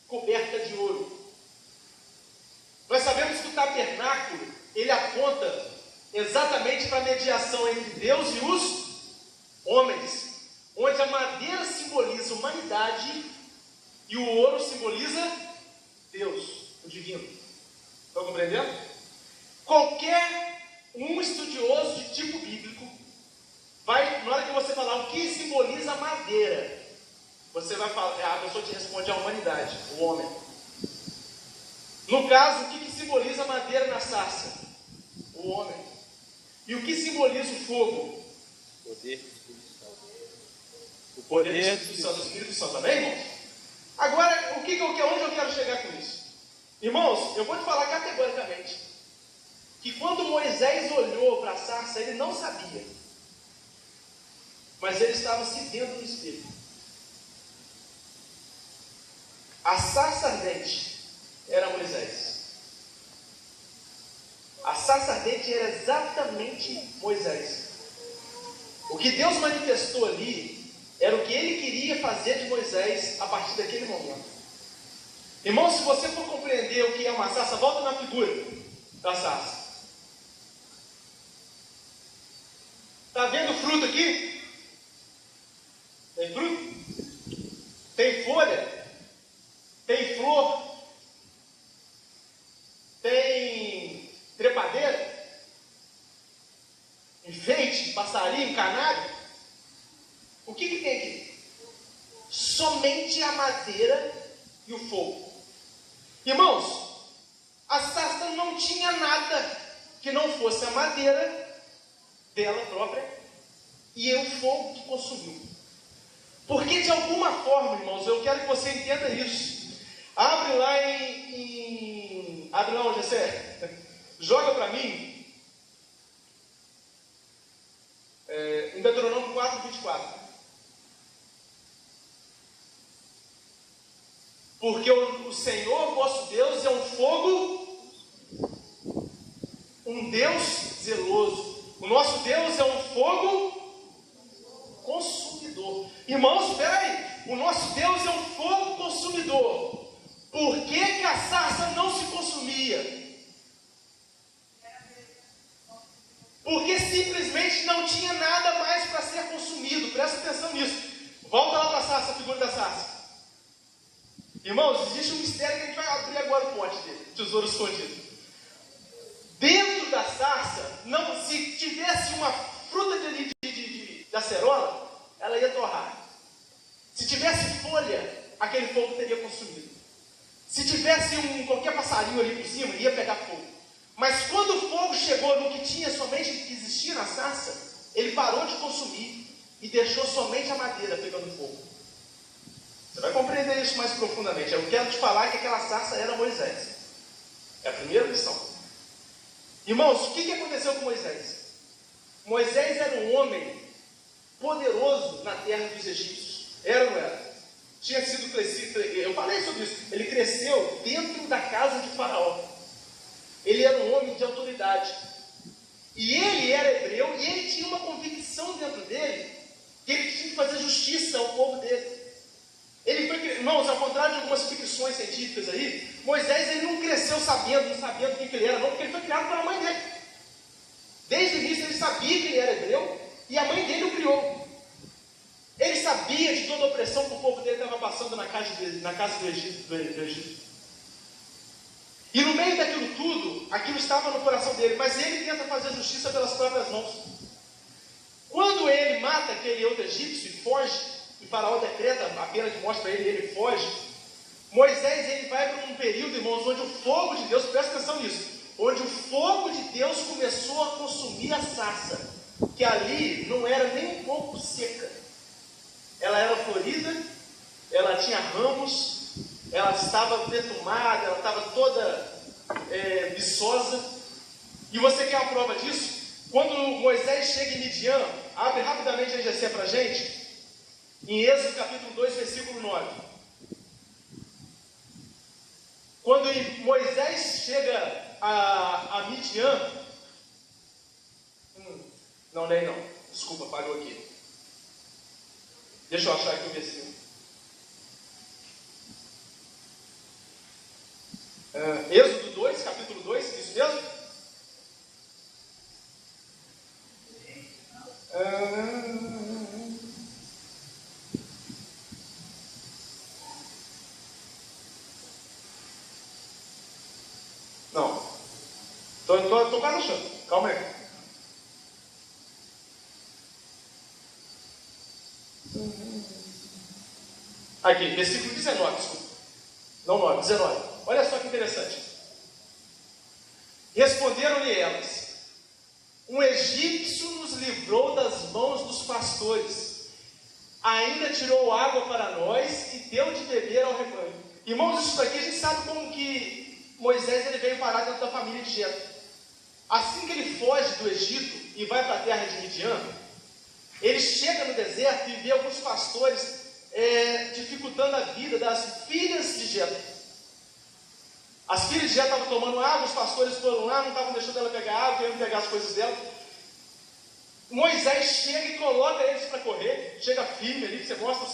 Speaker 2: coberta de ouro. Nós sabemos que o tabernáculo, ele aponta exatamente para a mediação entre Deus e os homens, onde a madeira simboliza a humanidade e o ouro simboliza Deus, o divino. Estão compreendendo? Qualquer um estudioso de tipo bíblico vai, na hora que você falar o que simboliza a madeira, você vai falar, a pessoa te responde a humanidade, o homem. No caso, o que simboliza a madeira na sarça? O homem. E o que simboliza o fogo?
Speaker 3: O poder do Espírito Santo.
Speaker 2: O poder do Espírito Santo. Amém, irmãos? Agora, onde eu quero chegar com isso? Irmãos, eu vou te falar categoricamente que quando Moisés olhou para a sarça, ele não sabia, mas ele estava se vendo no espelho. A sarça ardente era Moisés. A sarça ardente era exatamente Moisés. O que Deus manifestou ali era o que ele queria fazer de Moisés a partir daquele momento. Irmão, se você for compreender o que é uma sarça, volta na figura da sarça. Está vendo o fruto aqui? Tem fruto? Tem folha? Tem flor? Tem trepadeira? Enfeite, passarinho, canário? O que tem aqui? Somente a madeira e o fogo. Irmãos, a sarça não tinha nada que não fosse a madeira dela própria e o fogo que consumiu. Porque de alguma forma, irmãos, eu quero que você entenda isso. Abre lá abre lá onde você joga para mim em Deuteronômio 4:24. Porque o Senhor vosso Deus é um fogo, um Deus zeloso. O nosso Deus é um fogo consumidor. Irmãos, espera aí. O nosso Deus é um fogo consumidor. Por que a sarça não se consumia? Porque simplesmente não tinha nada mais para ser consumido. Presta atenção nisso. Volta lá para a sarça, a figura da sarça. Irmãos, existe um mistério que a gente vai abrir agora o pote dele, tesouro escondido. Dentro da sarça, se tivesse uma fruta de acerola, ela ia torrar. Se tivesse folha, aquele fogo teria consumido. Se tivesse qualquer passarinho ali por cima, ia pegar fogo. Mas quando o fogo chegou no que tinha somente que existia na sarça, ele parou de consumir e deixou somente a madeira pegando fogo. Você vai compreender isso mais profundamente. Eu quero te falar que aquela sarça era Moisés. É a primeira lição. Irmãos, o que aconteceu com Moisés? Moisés era um homem poderoso na terra dos egípcios. Era ou não era? Tinha sido crescido, eu falei sobre isso. Ele cresceu dentro da casa de Faraó. Ele era um homem de autoridade. E ele era hebreu e ele tinha uma convicção dentro dele que ele tinha que fazer justiça ao povo dele. Ele foi, irmãos, ao contrário de algumas ficções científicas aí, Moisés ele não cresceu não sabendo quem que ele era, não, porque ele foi criado pela mãe dele. Desde o início ele sabia que ele era hebreu e a mãe dele o criou. Ele sabia de toda a opressão que o povo dele estava passando na casa do Egito. E no meio daquilo tudo, aquilo estava no coração dele, mas ele tenta fazer justiça pelas próprias mãos. Quando ele mata aquele outro egípcio e foge, e Faraó decreta a pena de morte para ele, e ele foge. Moisés ele vai para um período, irmãos, onde o fogo de Deus, presta atenção nisso, onde o fogo de Deus começou a consumir a sarça, que ali não era nem um pouco seca. Ela era florida, ela tinha ramos, ela estava perfumada, ela estava toda viçosa. E você quer a prova disso? Quando Moisés chega em Midian, abre rapidamente a GC para a gente. Em Êxodo capítulo 2, versículo 9. Quando Moisés chega a Midian. Não, nem não. Desculpa, parou aqui. Deixa eu achar aqui o versículo. Êxodo 2, capítulo 2, isso mesmo? Não. Estou quase achando. Calma aí. Aqui, versículo 19, desculpa. Não 9, 19. Olha só que interessante. Responderam-lhe elas: um egípcio nos livrou das mãos dos pastores, ainda tirou água para nós e deu de beber ao rebanho. Irmãos, isso daqui a gente sabe como que Moisés ele veio parar dentro da família de Jetro. Assim que ele foge do Egito e vai para a terra de Midian, ele chega no deserto e vê alguns pastores dificultando a vida das filhas de Jetro. As filhas de Jetro estavam tomando água, os pastores foram lá, não estavam deixando ela pegar água, querendo pegar as coisas dela. Moisés chega e coloca eles para correr, chega firme ali, você mostra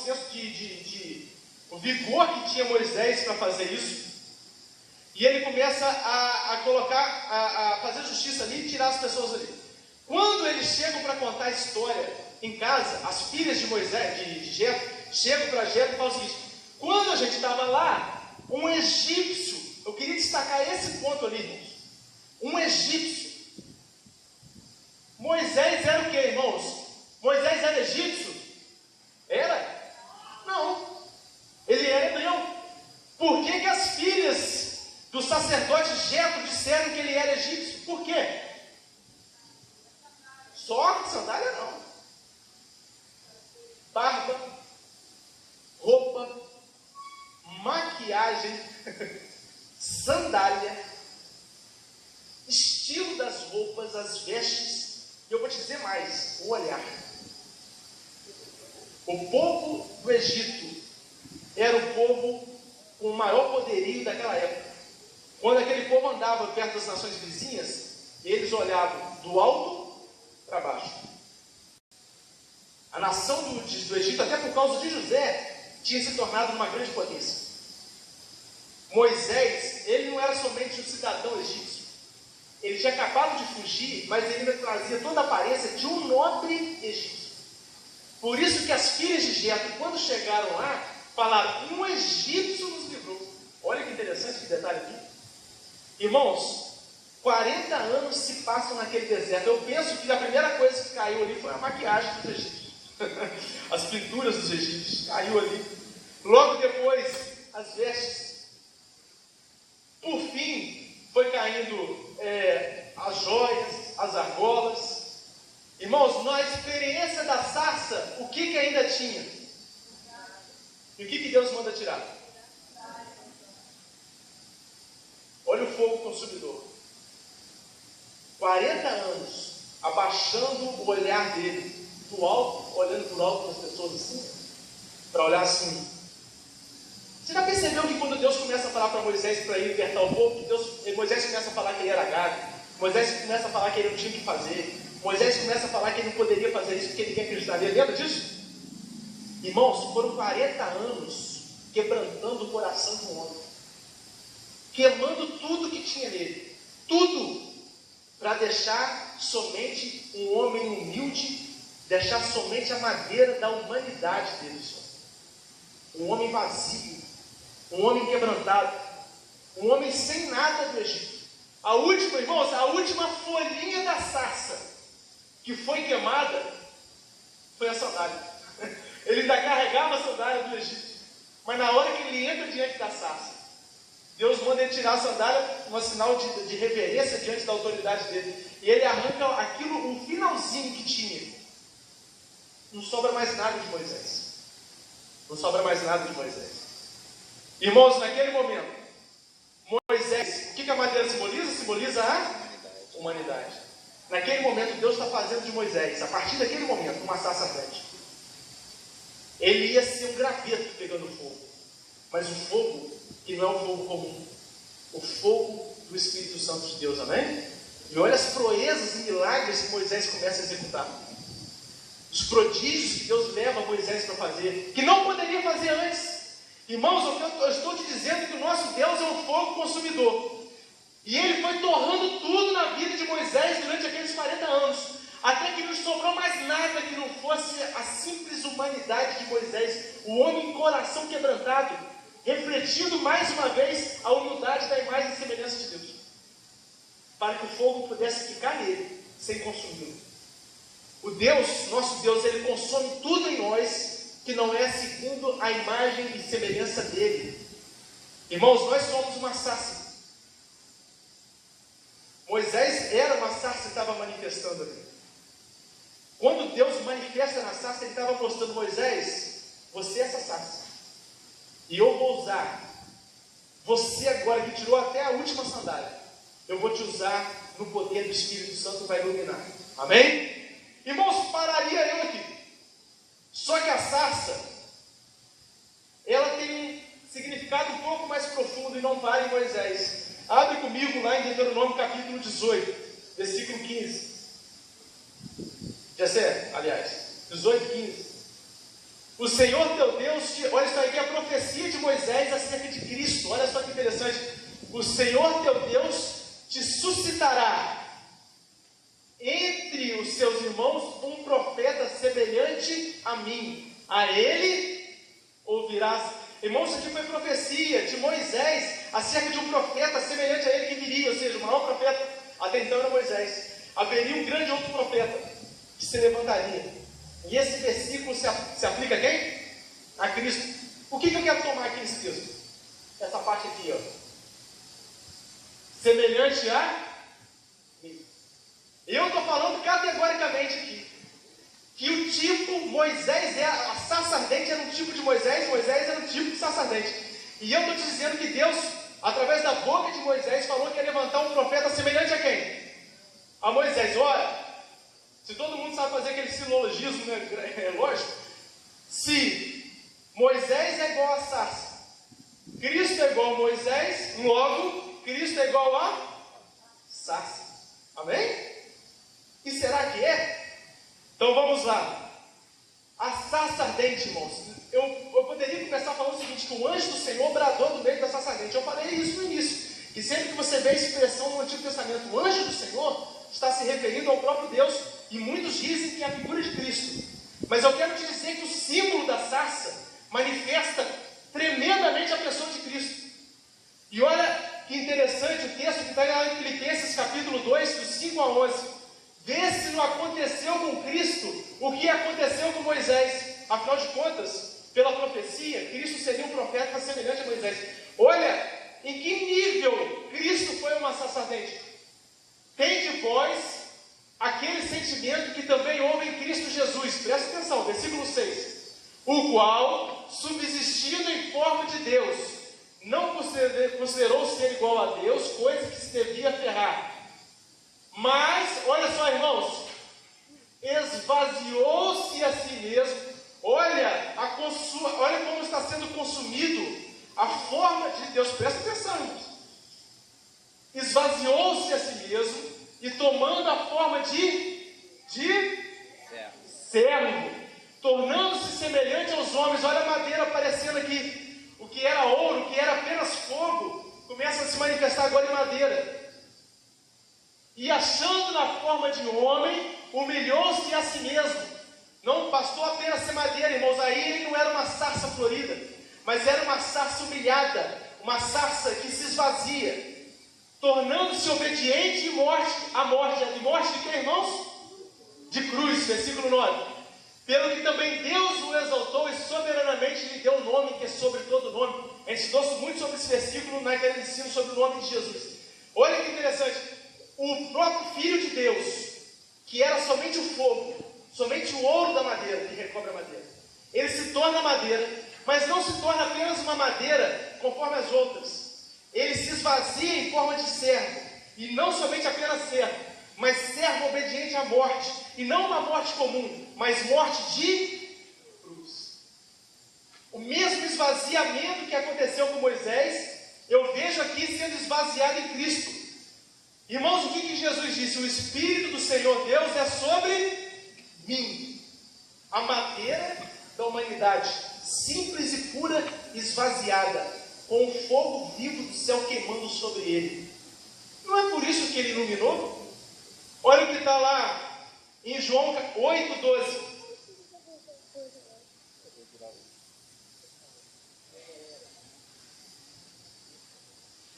Speaker 2: o vigor que tinha Moisés para fazer isso. E ele começa a fazer justiça ali e tirar as pessoas ali. Quando eles chegam para contar a história em casa, as filhas de Moisés, de Jetro, chegam para Jetro e falam o seguinte: quando a gente estava lá, um egípcio, eu queria destacar esse ponto ali, irmãos. Um egípcio. Moisés era o que, irmãos? Moisés era egípcio? Era? Não. Ele era hebreu. Por que as filhas do sacerdote Jetro disseram que ele era egípcio? Por quê? Só sandália não. Barba, roupa, maquiagem, sandália, estilo das roupas, as vestes, e eu vou te dizer mais, o olhar. O povo do Egito era o povo com o maior poderio daquela época. Quando aquele povo andava perto das nações vizinhas, eles olhavam do alto para baixo. A nação do Egito, até por causa de José, tinha se tornado uma grande potência. Moisés, ele não era somente um cidadão egípcio. Ele tinha acabado de fugir, mas ele ainda trazia toda a aparência de um nobre egípcio. Por isso que as filhas de Jetro, quando chegaram lá, falaram: um egípcio nos livrou. Olha que interessante, que detalhe aqui. Irmãos, 40 anos se passam naquele deserto. Eu penso que a primeira coisa que caiu ali foi a maquiagem dos egípcios. As pinturas dos egípcios caiu ali. Logo depois, as vestes. Por fim, foi caindo as joias, as argolas. Irmãos, na experiência da sarça, o que ainda tinha? E o que Deus manda tirar? Olha o fogo consumidor. 40 anos, abaixando o olhar dele, do alto, olhando para o alto das pessoas assim, para olhar assim. Você já percebeu que quando Deus começa a falar para Moisés para ir libertar o povo, Moisés começa a falar que ele era gago, Moisés começa a falar que ele não tinha o que fazer, Moisés começa a falar que ele não poderia fazer isso porque ninguém acreditaria. Lembra disso? Irmãos, foram 40 anos quebrantando o coração de um homem, queimando tudo que tinha nele, tudo, para deixar somente um homem humilde, deixar somente a madeira da humanidade dele só. Um homem vazio, um homem quebrantado, um homem sem nada do Egito. A última, irmãos, a última folhinha da sarça que foi queimada foi a sandália. Ele ainda carregava a sandália do Egito, mas na hora que ele entra diante da sarça, Deus manda ele tirar a sandália, um sinal de reverência diante da autoridade dele, e ele arranca aquilo, o finalzinho que tinha. Não sobra mais nada de Moisés. Não sobra mais nada de Moisés. Irmãos, naquele momento, Moisés, o que a madeira simboliza? Simboliza a humanidade. Naquele momento, Deus está fazendo de Moisés, a partir daquele momento, uma sarça ardente. Ele ia ser um graveto pegando fogo. Mas o fogo que não é um fogo comum. O fogo do Espírito Santo de Deus, amém? E olha as proezas e milagres que Moisés começa a executar. Os prodígios que Deus leva Moisés para fazer, que não poderia fazer antes. Irmãos, eu estou te dizendo que o nosso Deus é um fogo consumidor. E Ele foi torrando tudo na vida de Moisés durante aqueles 40 anos, até que não sobrou mais nada que não fosse a simples humanidade de Moisés, o homem em coração quebrantado, refletindo mais uma vez a humildade da imagem e semelhança de Deus, para que o fogo pudesse ficar nele, sem consumi-lo. O Deus, nosso Deus, Ele consome tudo em nós que não é segundo a imagem e semelhança dEle. Irmãos, nós somos uma sarça. Moisés era uma sarça que estava manifestando ali. Quando Deus manifesta na sarça, Ele estava mostrando: Moisés, você é essa sarça. E eu vou usar você agora que tirou até a última sandália. Eu vou te usar no poder do Espírito Santo, vai iluminar. Amém? Irmãos, pararia eu aqui. Só que a sarça, ela tem um significado um pouco mais profundo e não para em Moisés. Abre comigo lá em Deuteronômio capítulo 18, versículo 15. Jessé, aliás, 18, 15. O Senhor teu Deus, olha isso aí que é a profecia de Moisés acerca de Cristo. Olha só que interessante. O Senhor teu Deus te suscitará entre os seus irmãos um profeta semelhante a mim. A ele ouvirás. Irmãos, isso aqui foi profecia de Moisés acerca de um profeta semelhante a ele que viria, ou seja, o maior profeta até então era Moisés. Haveria um grande outro profeta que se levantaria. E esse versículo se aplica a quem? A Cristo. O que eu quero tomar aqui nesse texto? Essa parte aqui, ó. Semelhante a mim. Eu estou falando categoricamente aqui que o tipo Moisés a sarça ardente era um tipo de Moisés era um tipo de sarça ardente. E eu estou te dizendo que Deus, através da boca de Moisés, falou que ia levantar um profeta semelhante a quem? A Moisés. Ora, se todo mundo sabe fazer aquele silogismo, né? É lógico. Se Moisés é igual a sarça, Cristo é igual a Moisés, logo, Cristo é igual a sarça. Amém? E será que é? Então vamos lá. A sarça ardente, irmãos. Eu poderia começar falando o seguinte, que o anjo do Senhor bradou do meio da sarça ardente. Eu falei isso no início. E sempre que você vê a expressão no Antigo Testamento, o anjo do Senhor está se referindo ao próprio Deus. E muitos dizem que é a figura de Cristo. Mas eu quero te dizer que o símbolo da sarça manifesta tremendamente a pessoa de Cristo. E olha que interessante o texto que está lá em Filipenses capítulo 2, dos 5 a 11. Vê se não aconteceu com Cristo o que aconteceu com Moisés. Afinal de contas, pela profecia, Cristo seria um profeta semelhante a Moisés. Olha em que nível Cristo foi uma sarça ardente. Tem de vós aquele sentimento que também houve em Cristo Jesus. Presta atenção, versículo 6. O qual, subsistindo em forma de Deus, não considerou ser igual a Deus, coisa que se devia aferrar. Mas, olha só, irmãos, esvaziou-se a si mesmo. Olha como está sendo consumido a forma de Deus. Presta atenção, irmãos. Esvaziou-se a si mesmo e tomando a forma de servo, tornando-se semelhante aos homens. Olha a madeira aparecendo aqui. O que era ouro, o que era apenas fogo, começa a se manifestar agora em madeira. E achando na forma de homem, humilhou-se a si mesmo. Não bastou apenas ser madeira, irmãos. Aí ele não era uma sarça florida, mas era uma sarça humilhada, uma sarça que se esvazia, tornando-se obediente e morte, a morte. E morte de quem, irmãos? De cruz, versículo 9. Pelo que também Deus o exaltou e soberanamente lhe deu o nome que é sobre todo nome. A gente estudou muito sobre esse versículo naquele ensino sobre o nome de Jesus. Olha que interessante. O próprio Filho de Deus, que era somente o fogo, somente o ouro da madeira, que recobre a madeira, ele se torna madeira, mas não se torna apenas uma madeira conforme as outras. Ele se esvazia em forma de servo, e não somente apenas servo, mas servo obediente à morte, e não uma morte comum, mas morte de cruz. O mesmo esvaziamento que aconteceu com Moisés, eu vejo aqui sendo esvaziado em Cristo. Irmãos, o que Jesus disse? O Espírito do Senhor Deus é sobre mim. A madeira da humanidade, simples e pura, esvaziada, com o fogo vivo do céu queimando sobre ele. Não é por isso que ele iluminou? Olha o que está lá em João 8,12.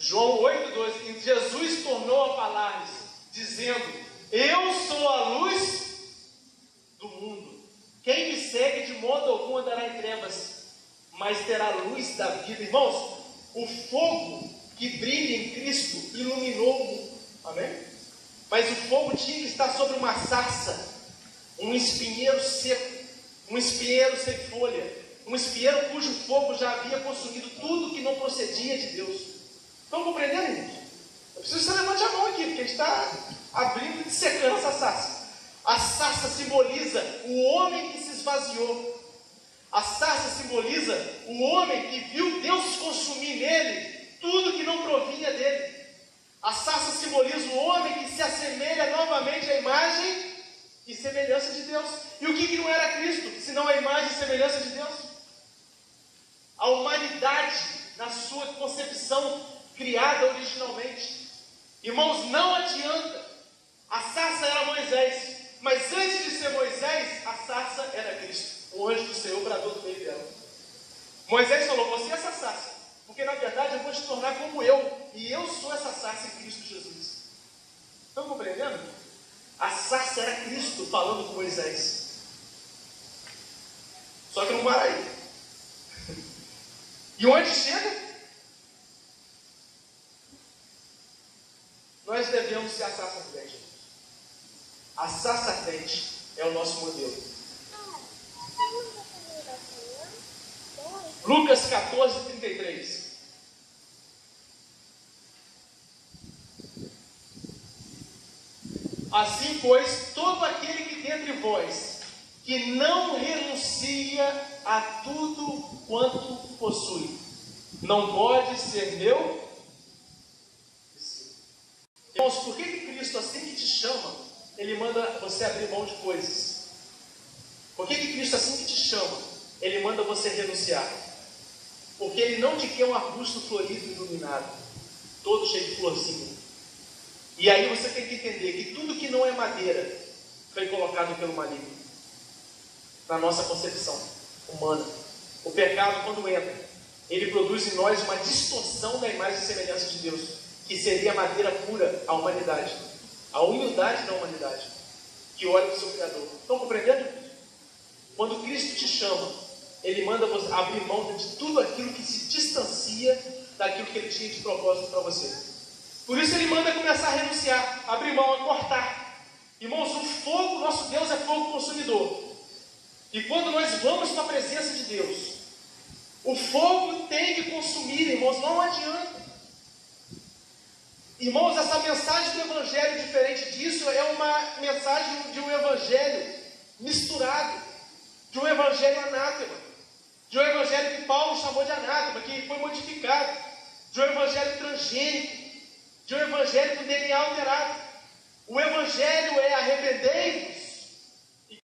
Speaker 2: João 8,12, e Jesus tornou a falar-lhes, dizendo: eu sou a luz do mundo. Quem me segue de modo algum andará em trevas, mas terá a luz da vida. Irmãos, o fogo que brilha em Cristo iluminou o mundo. Amém? Mas o fogo tinha que estar sobre uma sarça, um espinheiro seco, um espinheiro sem folha, um espinheiro cujo fogo já havia consumido tudo que não procedia de Deus. Estão compreendendo, irmãos? Eu preciso que você levante a mão aqui, porque a gente está abrindo e dissecando essa sarça. A sarça simboliza o homem que se esvaziou. A sarça simboliza o homem que viu Deus consumir nele tudo que não provinha dele. A sarça simboliza o homem que se assemelha novamente à imagem e semelhança de Deus. E o que não era Cristo, senão a imagem e semelhança de Deus? a humanidade na sua concepção criada originalmente. Irmãos, não adianta. A sarça era Moisés, mas antes de ser Moisés, a sarça era Cristo. O anjo do Senhor bradou do meio dela. Moisés falou: você é essa sarça, porque na verdade eu vou te tornar como eu, e eu sou essa sarça em Cristo Jesus. Estão compreendendo? A sarça era Cristo falando com Moisés. Só que não para aí. E onde chega? Nós devemos ser a sarça ardente. A sarça ardente é o nosso modelo. Lucas 14, 33. Assim, pois, todo aquele que dentre vós que não renuncia a tudo quanto possui, não pode ser meu. Irmãos, por que Cristo, assim que te chama, Ele manda você abrir mão de coisas? Por que Cristo, assim que te chama, Ele manda você renunciar? Porque Ele não te quer um arbusto florido e iluminado, todo cheio de florzinha. E aí você tem que entender que tudo que não é madeira foi colocado pelo maligno. Na nossa concepção humana, o pecado, quando entra, ele produz em nós uma distorção da imagem e semelhança de Deus, que seria a madeira pura, a humanidade, a humildade da humanidade, que olha para o seu Criador. Estão compreendendo? Quando Cristo te chama, Ele manda você abrir mão de tudo aquilo que se distancia daquilo que Ele tinha de propósito para você. Por isso Ele manda começar a renunciar, abrir mão, a cortar. Irmãos, o fogo, nosso Deus é fogo consumidor. E quando nós vamos para a presença de Deus, o fogo tem que consumir, irmãos, não adianta. Irmãos, essa mensagem do Evangelho, diferente disso, é uma mensagem de um Evangelho misturado, de um Evangelho anátema, de um Evangelho que Paulo chamou de anátema, que foi modificado, de um Evangelho transgênico, de um Evangelho com DNA alterado. O Evangelho é arrependei-vos,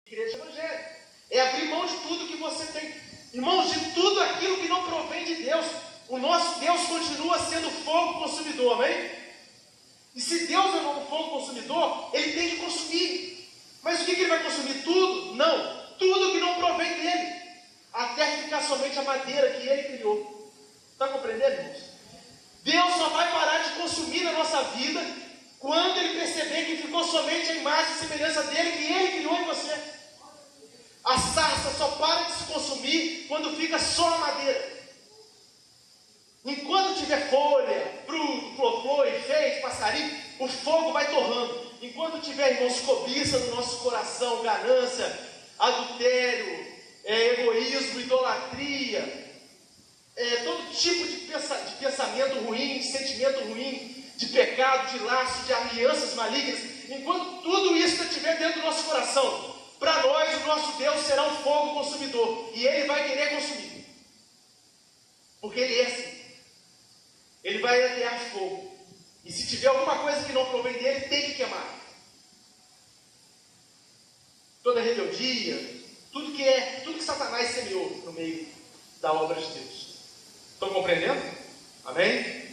Speaker 2: igreja Evangelho. É abrir mão de tudo que você tem. Irmãos, de tudo aquilo que não provém de Deus. O nosso Deus continua sendo fogo consumidor, amém? E se Deus é um fogo consumidor, Ele tem que consumir. Mas o que Ele vai consumir? Tudo? Não. Tudo que não provém dEle. Até ficar somente a madeira que Ele criou. Está compreendendo, irmãos? Deus só vai parar de consumir a nossa vida quando Ele perceber que ficou somente a imagem e semelhança dEle que Ele criou em você. A sarça só para de se consumir quando fica só a madeira. Enquanto tiver folha, fruto, flor, enfeite, passarinho, o fogo vai torrando. Enquanto tiver, irmãos, cobiça no nosso coração, ganância, adultério, egoísmo, idolatria, todo tipo de pensamento ruim, de sentimento ruim, de pecado, de laço, de alianças malignas, enquanto tudo isso estiver dentro do nosso coração, para nós, o nosso Deus será um fogo consumidor. E Ele vai querer consumir. Porque Ele é assim. Ele vai atear fogo. E se tiver alguma coisa que não provém dEle, tem que queimar. Toda rebeldia, tudo que Satanás semeou no meio da obra de Deus. Estão compreendendo? Amém?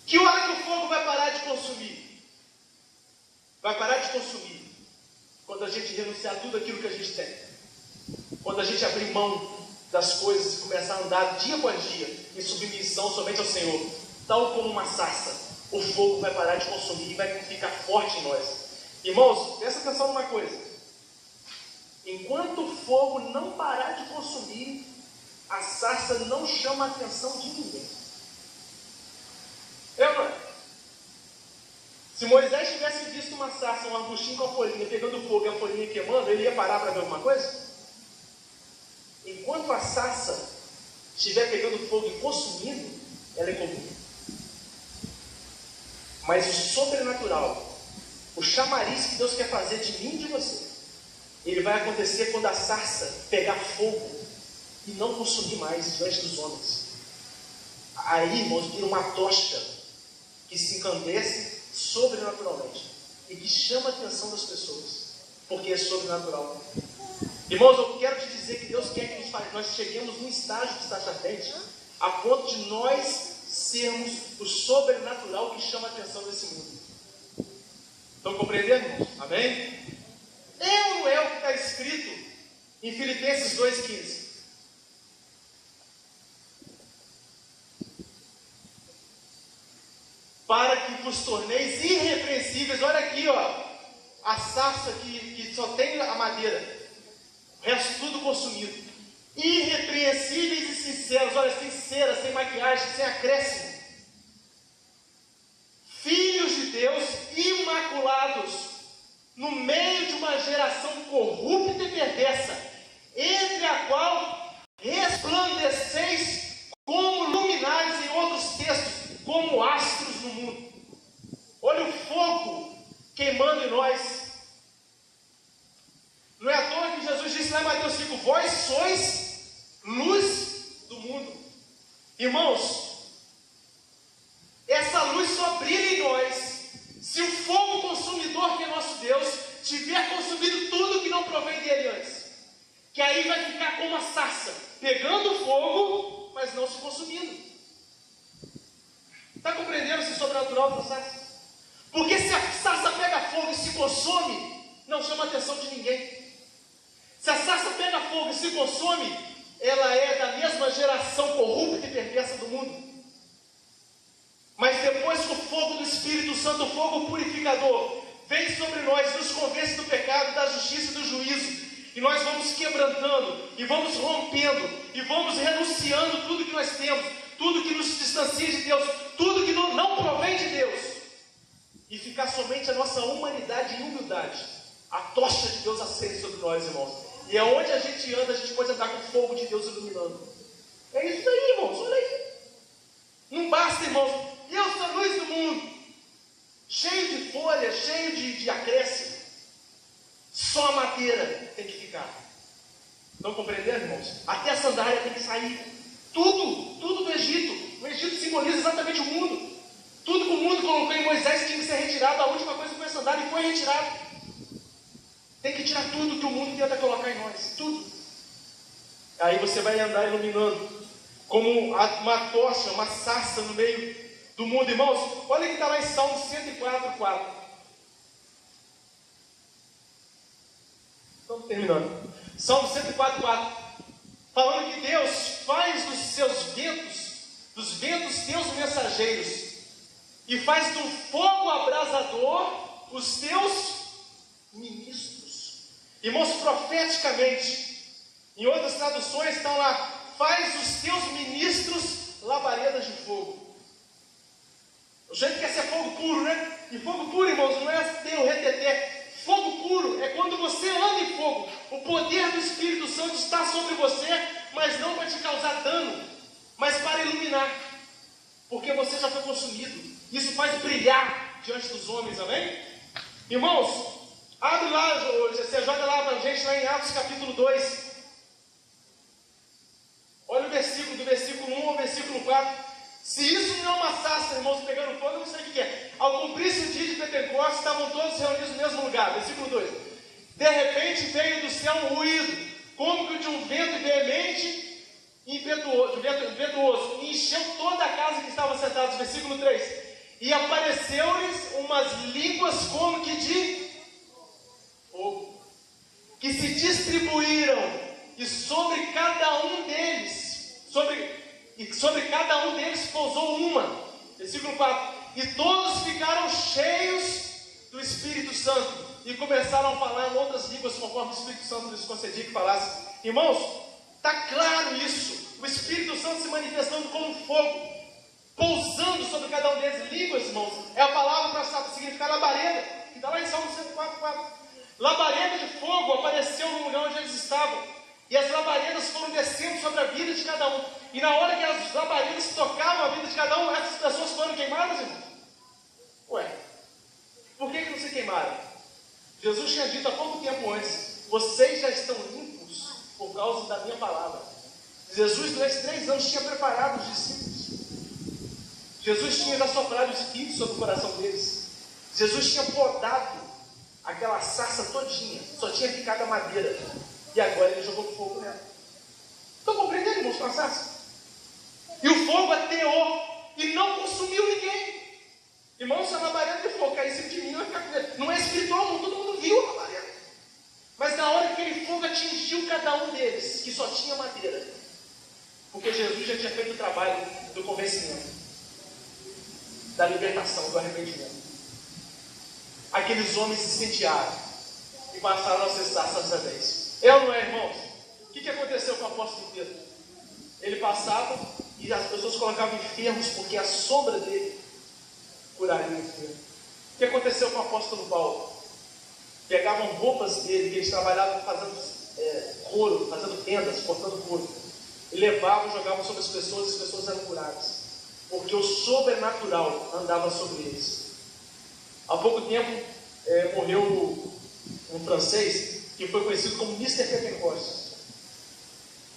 Speaker 2: Que hora que o fogo vai parar de consumir? Vai parar de consumir quando a gente renunciar a tudo aquilo que a gente tem. Quando a gente abrir mão das coisas e começar a andar dia após dia em submissão somente ao Senhor, tal como uma sarça, o fogo vai parar de consumir e vai ficar forte em nós. Irmãos, presta atenção numa coisa. Enquanto o fogo não parar de consumir, a sarça não chama a atenção de ninguém. Lembra? Se Moisés tivesse visto uma sarça, um arbustinho com a folhinha pegando fogo e a folhinha queimando, ele ia parar para ver alguma coisa? Enquanto a sarça estiver pegando fogo e consumindo, ela é comum. Mas o sobrenatural, o chamariz que Deus quer fazer de mim e de você, ele vai acontecer quando a sarça pegar fogo e não consumir mais diante dos homens. Aí, irmãos, vira uma tocha que se encandece sobrenaturalmente e que chama a atenção das pessoas, porque é sobrenatural. Irmãos, eu quero te dizer que Deus quer que nós cheguemos num estágio de sacerdote a ponto de nós sermos o sobrenatural que chama a atenção desse mundo. Estão compreendendo, irmãos? Amém? Não é o que está escrito em Filipenses 2,15. Para que vos torneis irrepreensíveis. Olha aqui, ó, a sarça que só tem a madeira, o resto tudo consumido. Irrepreensíveis e sinceros. Olha, sem cera, sem maquiagem, sem acréscimo. Filhos de Deus, imaculados, no meio de uma geração corrupta e perversa, entre a qual resplandeceis como luminares, em outros textos, como astros no mundo. Olha o fogo queimando em nós. Não é à toa que Jesus disse lá em Mateus 5, vós sois luz do mundo. Irmãos, essa luz só brilha em nós se o fogo consumidor, que é nosso Deus, tiver consumido tudo que não provém dele antes. Que aí vai ficar como a sarça, pegando fogo, mas não se consumindo. Está compreendendo esse sobrenatural da sarça? Porque se a sarça pega fogo e se consome, não chama a atenção de ninguém. Se a sarça pega fogo e se consome, ela é da mesma geração corrupta e perversa do mundo. Mas depois que o fogo do Espírito Santo, o fogo purificador, vem sobre nós, nos convence do pecado, da justiça e do juízo, e nós vamos quebrantando, e vamos rompendo, e vamos renunciando tudo que nós temos, tudo que nos distancia de Deus, tudo que não provém de Deus, e ficar somente a nossa humanidade e humildade, a tocha de Deus acende sobre nós, irmãos. E aonde a gente anda, a gente pode andar com o fogo de Deus iluminando. É isso aí, irmãos, olha aí. Não basta, irmãos, eu sou a luz do mundo, cheio de folha, cheio de acréscimo. Só a madeira tem que ficar. Estão compreendendo, irmãos? Até a sandália tem que sair. Tudo do Egito. O Egito simboliza exatamente o mundo. Tudo que o mundo colocou em Moisés tinha que ser retirado. A última coisa foi a sandália e foi retirado. Tem que tirar tudo que o mundo tenta colocar em nós. Tudo. Aí você vai andar iluminando como uma tocha, uma sarça no meio do mundo. Irmãos, olha que está lá em Salmo 104:4. Estamos terminando. Salmo 104:4. Falando que Deus faz dos seus ventos teus mensageiros, e faz do fogo abrasador os teus ministros. Irmãos, profeticamente, em outras traduções estão lá, faz os teus ministros labaredas de fogo. O jeito que é ser fogo puro, né? E fogo puro, irmãos, não é ter o reteté. Fogo puro é quando você anda em fogo. O poder do Espírito Santo está sobre você, mas não para te causar dano, mas para iluminar. Porque você já foi consumido. Isso faz brilhar diante dos homens, amém? Irmãos, abre lá, você joga lá para a gente, lá em Atos capítulo 2. Olha o versículo, do versículo 1 ao versículo 4. Se isso não é uma sarça, irmãos, pegando fogo, eu não sei o que é. Ao cumprir-se o dia de Pentecostes, estavam todos reunidos no mesmo lugar. Versículo 2. De repente veio do céu um ruído, como que de um vento veemente e impetuoso, e encheu toda a casa que estavam sentados. Versículo 3. E apareceu-lhes umas línguas como que de fogo, que se distribuíram, e sobre cada um deles, sobre cada um deles pousou uma. Versículo 4. E todos ficaram cheios do Espírito Santo, e começaram a falar em outras línguas, conforme o Espírito Santo lhes concedia que falasse. Irmãos, está claro isso. O Espírito Santo se manifestando como fogo, pousando sobre cada um deles. Línguas, irmãos, é a palavra para significar labareda, que está lá em Salmo 104:4. Labareda de fogo apareceu no lugar onde eles estavam, e as labaredas foram descendo sobre a vida de cada um. E na hora que as labaredas tocavam a vida de cada um, essas pessoas foram queimadas, irmãos. Ué, por que não se queimaram? Jesus tinha dito há pouco tempo antes: vocês já estão limpos por causa da minha palavra. Jesus, durante 3 anos, tinha preparado os discípulos. Jesus tinha já soprado o Espírito sobre o coração deles. Jesus tinha podado aquela sarça todinha, só tinha ficado a madeira. E agora ele jogou fogo nela. Estão compreendendo, irmãos, com a sarça? E o fogo ateou e não consumiu ninguém. Irmãos, se a labareda de fogo caísse de mim, não é espiritual, não, todo mundo viu a labareda. Mas na hora que aquele fogo atingiu cada um deles, que só tinha madeira, porque Jesus já tinha feito o trabalho do convencimento, da libertação, do arrependimento. Aqueles homens se incendiaram e passaram a acessar Santa Vez. É ou não é, irmãos? O que aconteceu com o apóstolo Pedro? Ele passava e as pessoas colocavam enfermos porque a sombra dele curaria o enfermo. O que aconteceu com o apóstolo Paulo? Pegavam roupas dele, que eles trabalhavam fazendo couro, fazendo tendas, cortando couro, e levavam, jogavam sobre as pessoas eram curadas, porque o sobrenatural andava sobre eles. Há pouco tempo morreu um francês que foi conhecido como Mr. Pentecoste.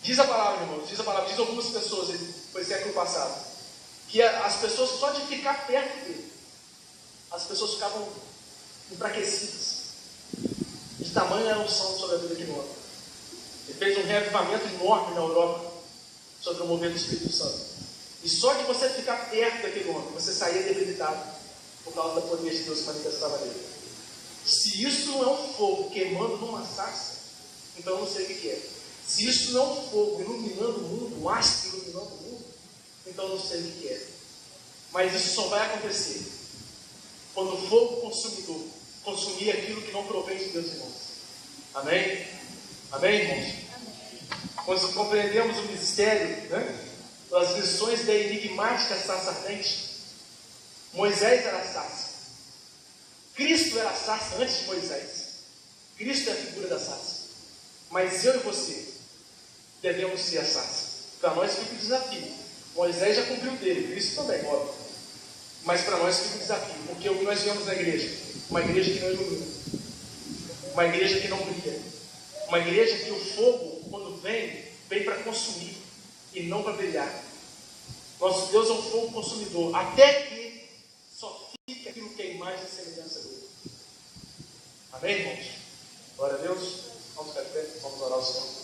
Speaker 2: Diz a palavra, irmãos, diz algumas pessoas, foi século passado, que as pessoas, só de ficar perto dele, as pessoas ficavam enfraquecidas, de tamanha unção sobre a vida daquele homem. Ele fez um reavivamento enorme na Europa sobre o mover do Espírito Santo. E só de você ficar perto daquele homem, você saía debilitado por causa da poder de Deus que manifestava nele. Se isso não é um fogo queimando numa sarça, então eu não sei o que é. Se isso não é um fogo iluminando o mundo, um astro iluminando o mundo, então eu não sei o que é. Mas isso só vai acontecer quando o fogo consumidor consumir aquilo que não provém de Deus, irmãos. Amém? Amém, irmãos? Quando compreendemos o mistério, né, das lições da enigmática sarça ardente, Moisés era a sarça. Cristo era a sarça antes de Moisés. Cristo é a figura da sarça. Mas eu e você devemos ser a sarça. Para nós fica o desafio. Moisés já cumpriu dele, Cristo também, óbvio. Mas para nós fica o desafio, porque o que nós vemos na igreja? Uma igreja que não ilumina, uma igreja que não brilha, uma igreja que o fogo, quando vem para consumir e não para brilhar. Nosso Deus é um fogo consumidor, até que só fique aquilo que é a imagem e semelhança dele. Amém, irmãos? Glória a Deus. Vamos ficar de pé, vamos orar ao Senhor.